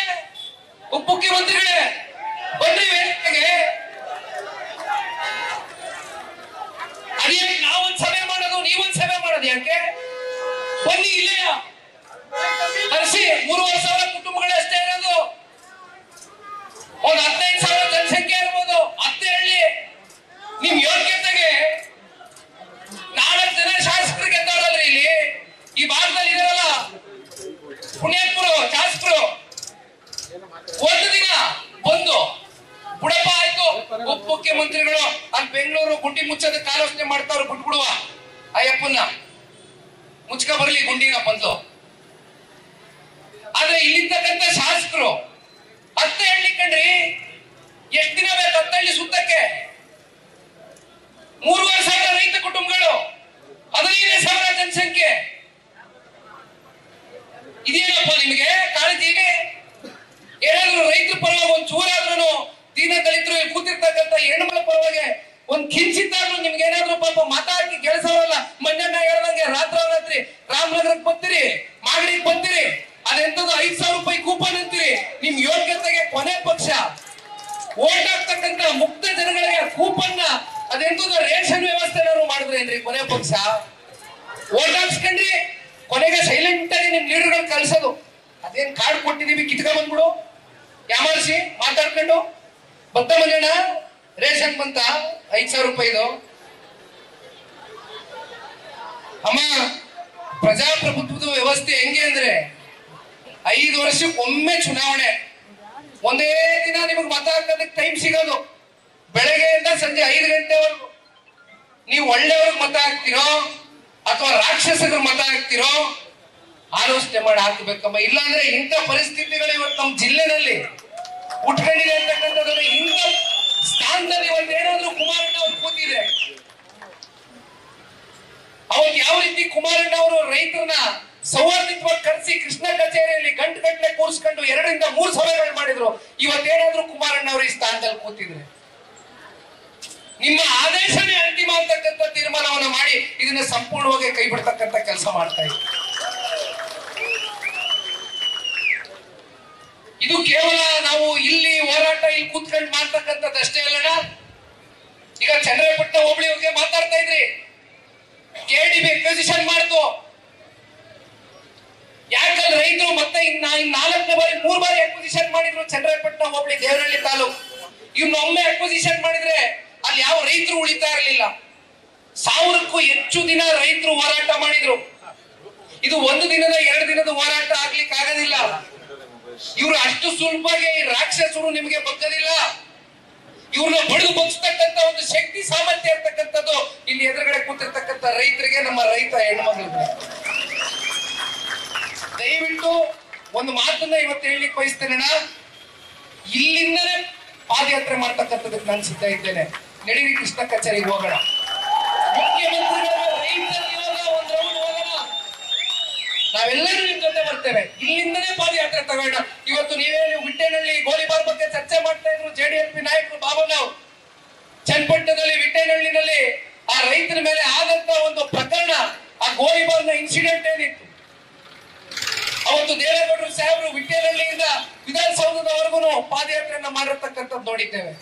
ಉಪಮುಖ್ಯಮಂತ್ರಿಗಳೇ ಬನ್ರಿ ವೇದಿಕೆಗೆ. ಅದೇ ನಾವೊಂದ್ ಸಭೆ ಮಾಡೋದು, ನೀವೊಂದ್ ಸಭೆ ಮಾಡೋದು ಯಾಕೆ? ಬನ್ನಿ ಇಲ್ಲೇ ಕರೆಸಿ. 3,500 ಕುಟುಂಬಗಳೇ ಅಷ್ಟೇ ಇರೋದು. ಒಂದು 15,000 ಜನಸಂಖ್ಯೆ ಇರ್ಬೋದು. ಅತ್ತೆ ಹೇಳಿ, ನಿಮ್ ಯೋಗ್ಯತೆಗೆ 4 ಜನ ಶಾಸಕರು ಗೆದ್ದವರಲ್ರಿ ಇಲ್ಲಿ ಈ ಭಾಗದಲ್ಲಿ ಇದಾರಲ್ಲ, ಪುಣ್ಯಾತ್ಮರು ಶಾಸಕರು. ಒಂದು ದಿನ ಬಂದು ಬುಡಪ್ಪ ಆಯ್ತು, ಉಪಮುಖ್ಯಮಂತ್ರಿಗಳು ಅಲ್ಲಿ ಬೆಂಗಳೂರು ಗುಂಡಿ ಮುಚ್ಚದ ಆಲೋಚನೆ ಮಾಡ್ತಾವ್ರು, ಬಿಟ್ಬಿಡುವ ಅಯ್ಯಪ್ಪನ್ನ ಮುಚ್ಕ ಬರ್ಲಿ ಗುಂಡಿನ ಬಂದು. ಆದ್ರೆ ಇಲ್ಲಿರ್ತಕ್ಕಂಥ ಶಾಸಕರು ಹತ್ತೆ ಹಳ್ಳಿ ಕಣ್ರಿ, ಎಷ್ಟು ದಿನ ಬೇಕು ಹತ್ತಳ್ಳಿ ಸುತ್ತಕ್ಕೆ? 3,500 ರೈತ ಕುಟುಂಬಗಳು, 15,000 ಜನಸಂಖ್ಯೆ. ಇದೇನಪ್ಪ ನಿಮ್ಗೆ ಕಾಳಜಿ? ಏನಾದ್ರು ರೈತರ ಪರವಾಗಿ ಒಂದ್ ಚೂರಾದ್ರೂ, ದೀನ ದಲಿತರು ಕೂತಿರ್ತಕ್ಕಂಥ ಹೆಣ್ಮಕ್ಳ ಪರವಾಗಿ ಒಂದ್ ಕಿಂಚಿತ್ತಾದ್ರೂ ನಿಮ್ಗೆ ಏನಾದ್ರು ಪಾಪ ಮತ ಹಾಕಿ ಗೆಲ್ಸೋರಲ್ಲ. ಮಂಜಣ್ಣ ಹೇಳ್ದಂಗೆ ರಾತ್ರಿ ರಾಮನಗರಕ್ಕೆ ಬರ್ತೀರಿ, ಮಾಗಡಿಗೆ ಬರ್ತೀರಿ, ಅದೆಂತದ್ದು 5,000 ರೂಪಾಯಿ ಕೂಪನ್ ಅಂತೀರಿ. ನಿಮ್ ಯೋಗ್ಯತೆಗೆ ಕೊನೆ ಪಕ್ಷ ಓಟ್ ಹಾಕ್ತಕ್ಕಂಥ ಮುಕ್ತ ಜನಗಳಿಗೆ ಕೂಪನ್ ಅದೆಂತದ್ದು ರೇಷನ್ ವ್ಯವಸ್ಥೆ ಮಾಡಿದ್ರೇನ್ರಿ? ಕೊನೆ ಪಕ್ಷ ಓಟ್ ಹಾಕ್ಸ್ಕೊಂಡ್ರಿ, ಕೊನೆಗೆ ಸೈಲೆಂಟ್ ಆಗಿ ನಿಮ್ ಲೀಡರ್ಗಳು ಕಳ್ಸೋದು. ಅದೇನ್ ಕಾರ್ಡ್ ಕೊಟ್ಟಿದೀವಿ ಕಿತ್ಕೊಂಡ್ ಬಂದ್ಬಿಡು, ಯಾಮಾರಿಸಿ ಮಾತಾಡ್ಕೊಂಡು ಬತ್ತ ಮಂಜಣ್ಣ ರೇಷನ್ ಬಂತ 5,000 ರೂಪಾಯಿದು. ಅಮ್ಮ, ಪ್ರಜಾಪ್ರಭುತ್ವದ ವ್ಯವಸ್ಥೆ ಹೆಂಗೆ ಅಂದ್ರೆ 5 ವರ್ಷಕ್ಕೊಮ್ಮೆ ಚುನಾವಣೆ. ಒಂದೇ ದಿನ ನಿಮಗೆ ಮತ ಹಾಕೋದಕ್ಕೆ ಟೈಮ್ ಸಿಗೋದು. ಬೆಳಗ್ಗೆಯಿಂದ ಸಂಜೆ 5 ಗಂಟೆವರೆಗೂ. ನೀವು ಒಳ್ಳೆಯವ್ರಿಗೆ ಮತ ಹಾಕ್ತಿರೋ ಅಥವಾ ರಾಕ್ಷಸರಿಗೆ ಮತ ಹಾಕ್ತಿರೋ ಆಲೋಚನೆ ಮಾಡಿ ಹಾಕಬೇಕಮ್ಮ. ಇಲ್ಲಾಂದ್ರೆ ಇಂಥ ಪರಿಸ್ಥಿತಿಗಳು ಇವತ್ತು ನಮ್ಮ ಜಿಲ್ಲೆನಲ್ಲಿ ಉಟ್ಕೊಂಡಿದೆ ಅಂತಕ್ಕಂಥದ್ದು. ಇಂಥ ಸ್ಥಾನದಲ್ಲಿ ಒಂದೇನಾದ್ರೂ ಕುಮಾರಣ್ಣ ಅವ್ರು ಕೂತಿದೆ. ಅವತ್ತು ಯಾವ ರೀತಿ ಕುಮಾರಣ್ಣ ಅವರು ರೈತರನ್ನ ಸೌಹಾರ್ದವಾಗಿ ಕರೆಸಿ ಕೃಷ್ಣ ಕಚೇರಿಯಲ್ಲಿ ಗಂಟೆ ಕೂರಿಸ್ಕೊಂಡು 2 ರಿಂದ 3 ಸಭೆಗಳು ಮಾಡಿದ್ರು. ಇವತ್ತೇನಾದ್ರೂ ಕುಮಾರಣ್ಣ ಅವರು ಈ ಸ್ಥಾನದಲ್ಲಿ ಕೂತಿದ್ರೆ ನಿಮ್ಮ ಮಾಡಿ ಇದನ್ನ ಸಂಪೂರ್ಣವಾಗಿ ಕೈ ಬಿಡ್ತಕ್ಕಂಥ ಕೆಲಸ ಮಾಡ್ತಾ ಇದ್ದೀವಿ. ಇದು ಕೇವಲ ನಾವು ಇಲ್ಲಿ ಹೋರಾಟ ಇಲ್ಲಿ ಕೂತ್ಕೊಂಡು ಮಾಡ್ತಕ್ಕಂಥದ್ದು ಅಷ್ಟೇ ಅಲ್ಲಣ್ಣ. ಈಗ ಚನ್ನರಾಯಪಟ್ಟಣ ಹೋಬಳಿ ಬಗ್ಗೆ ಮಾತಾಡ್ತಾ ಇದ್ರಿ, ಕೆಡಿಬಿ ಅಕ್ವಿಸಿಷನ್ ಮಾಡ್ತು. ಯಾಕಂದ್ರೆ ರೈತರು ಮತ್ತೆ 4ನೇ ಬಾರಿ 3 ಬಾರಿ ಅಕ್ವಿಸಿಷನ್ ಮಾಡಿದ್ರು ಚನ್ನರಾಯಪಟ್ಟಣ ಹೋಬಳಿ ದೇವನಹಳ್ಳಿ ತಾಲೂಕು. ಇನ್ನೊಮ್ಮೆ ಅಕ್ವಿಸಿಷನ್ ಮಾಡಿದ್ರೆ ಅಲ್ಲಿ ಯಾವ ರೈತರು ಉಳಿತಾ ಇರಲಿಲ್ಲ. 1000ಕ್ಕೂ ಹೆಚ್ಚು ದಿನ ರೈತರು ಹೋರಾಟ ಮಾಡಿದ್ರು. ಇದು 1 ದಿನದ 2 ದಿನದ ಹೋರಾಟ ಆಗ್ಲಿಕ್ಕೆ ಆಗೋದಿಲ್ಲ. ಇವರು ಅಷ್ಟು ಸುಲಭವಾಗಿ ರಾಕ್ಷಸರು ನಿಮಗೆ ಬಗ್ಗದಿಲ್ಲ. ಇವ್ರನ್ನ ಬಡಿದು ಬಗ್ಸ್ತಕ್ಕಂಥ ಒಂದು ಶಕ್ತಿ ಸಾಮರ್ಥ್ಯ ಇರ್ತಕ್ಕಂಥದ್ದು ಇಲ್ಲಿ ಎದುರುಗಡೆ ಕೂತಿರ್ತಕ್ಕಂಥ ರೈತರಿಗೆ, ನಮ್ಮ ರೈತ ಹೆಣ್ಮಕ್ಳಿಗೆ. ದಯವಿಟ್ಟು ಒಂದು ಮಾತನ್ನ ಇವತ್ತು ಹೇಳಲಿಕ್ಕೆ ಬಯಸ್ತೇನೆ. ಇಲ್ಲಿಂದಲೇ ಪಾದಯಾತ್ರೆ ಮಾಡ್ತಕ್ಕಂಥದಕ್ಕೆ ನಾನು ಸಿದ್ಧ ಇದ್ದೇನೆ. ನಡೀರಿ ಕೃಷ್ಣ ಕಚೇರಿಗೆ ಹೋಗೋಣ. ಮುಖ್ಯಮಂತ್ರಿಗಳ ರೈತರ ನಿಯೋಗ ಒಂದು ರೌಂಡ್ ಹೋಗೋಣ. ನಾವೆಲ್ಲರೂ ನಿಮ್ ಜೊತೆ ಬರ್ತೇವೆ. ಇಲ್ಲಿಂದನೇ ಪಾದಯಾತ್ರೆ ತಗೋಣ. ಇವತ್ತು ನೀವೇನು ವಿಟ್ಟೇನಹಳ್ಳಿ ಗೋಲಿಬಾರ್ ಬಗ್ಗೆ ಚರ್ಚೆ ಮಾಡ್ತಾ ಇದ್ರು ಜೆಡಿಎಸ್ ನಾಯಕರು ಬಾಬುರಾವ್. ಚನ್ನಪಟ್ಟಣದಲ್ಲಿ ವಿಟ್ಟೇನಹಳ್ಳಿನಲ್ಲಿ ಆ ರೈತರ ಮೇಲೆ ಆದಂತ ಒಂದು ಪ್ರಕರಣ, ಆ ಗೋಲಿಬಾರ್ನ ಇನ್ಸಿಡೆಂಟ್ ಏನಿತ್ತು, ಅವತ್ತು ದೇವೇಗೌಡರು ಸಾಹೇಬರು ವಿಟ್ಟೇನಹಳ್ಳಿಯಿಂದ ವಿಧಾನಸೌಧದವರೆಗೂ ಪಾದಯಾತ್ರೆಯನ್ನ ಮಾಡಿರ್ತಕ್ಕಂಥದ್ದು ನೋಡಿದ್ದೇವೆ.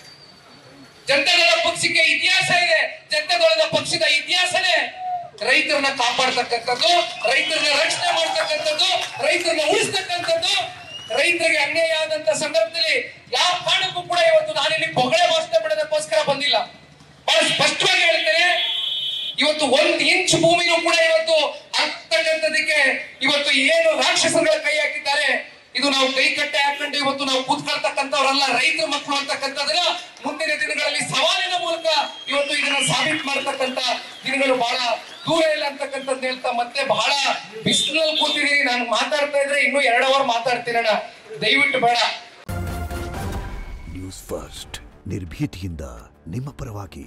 ಜನತಾದಳ ಪಕ್ಷಕ್ಕೆ ಇತಿಹಾಸ ಇದೆ. ಜನತಾದಳದ ಪಕ್ಷದ ಇತಿಹಾಸನೇ ರೈತರನ್ನ ಕಾಪಾಡ್ತಕ್ಕಂಥದ್ದು, ರೈತರನ್ನ ರಕ್ಷಣೆ ಮಾಡ್ತಕ್ಕಂಥದ್ದು, ರೈತರನ್ನ ಉಳಿಸ್ತಕ್ಕಂಥದ್ದು. ರೈತರಿಗೆ ಅನ್ಯಾಯ ಆದಂತ ಸಂದರ್ಭದಲ್ಲಿ ಯಾವ ಕಾರಣಕ್ಕೂ ಕೂಡ ಇವತ್ತು ನಾನಿಲ್ಲಿ ಹೊಗಳೇ ಭಾಷಣ ಬಿಡೋದಕ್ಕೋಸ್ಕರ ಬಂದಿಲ್ಲ. ಬಹಳ ಸ್ಪಷ್ಟವಾಗಿ ಹೇಳ್ತೇನೆ, ಇವತ್ತು 1 ಇಂಚ್ ಭೂಮಿನೂ ಕೂಡ ಇವತ್ತು ಆಗ್ತಕ್ಕಂಥದಕ್ಕೆ ಇವತ್ತು ಏನು ರಾಕ್ಷಸಗಳ ಕೈ ಹಾಕಿದ್ದಾರೆ, ಇದು ನಾವು ಕೈ ಕಟ್ಟೆ ಹಾಕೊಂಡು ಇವತ್ತು ನಾವು ಕೂತ್ಕೊಳ್ತಕ್ಕಂಥವ್ರಲ್ಲ, ರೈತರ ಮಕ್ಕಳು ಅಂತಕ್ಕಂಥದ್ರ ಮುಂದಿನ ದಿನಗಳಲ್ಲಿ ಸವಾಲಿನ ಮೂಲಕ ಇವತ್ತು ಇದನ್ನ ಸಾಬೀತು ಮಾಡತಕ್ಕಂಥ ದಿನಗಳು ಬಹಳ ದೂರ ಇಲ್ಲ ಅಂತಕ್ಕಂಥದ್ದು ಹೇಳ್ತಾ, ಮತ್ತೆ ಬಹಳ ಬಿಸಿಲಲ್ಲಿ ಕೂತಿದೀನಿ. ನಾನು ಮಾತಾಡ್ತಾ ಇದ್ರೆ ಇನ್ನೂ 2 ಅವರ್ ಮಾತಾಡ್ತೀನಣ್ಣ, ದಯವಿಟ್ಟು ಬೇಡ. ನ್ಯೂಸ್ ಫಸ್ಟ್, ನಿರ್ಭೀತಿಯಿಂದ ನಿಮ್ಮ ಪರವಾಗಿ.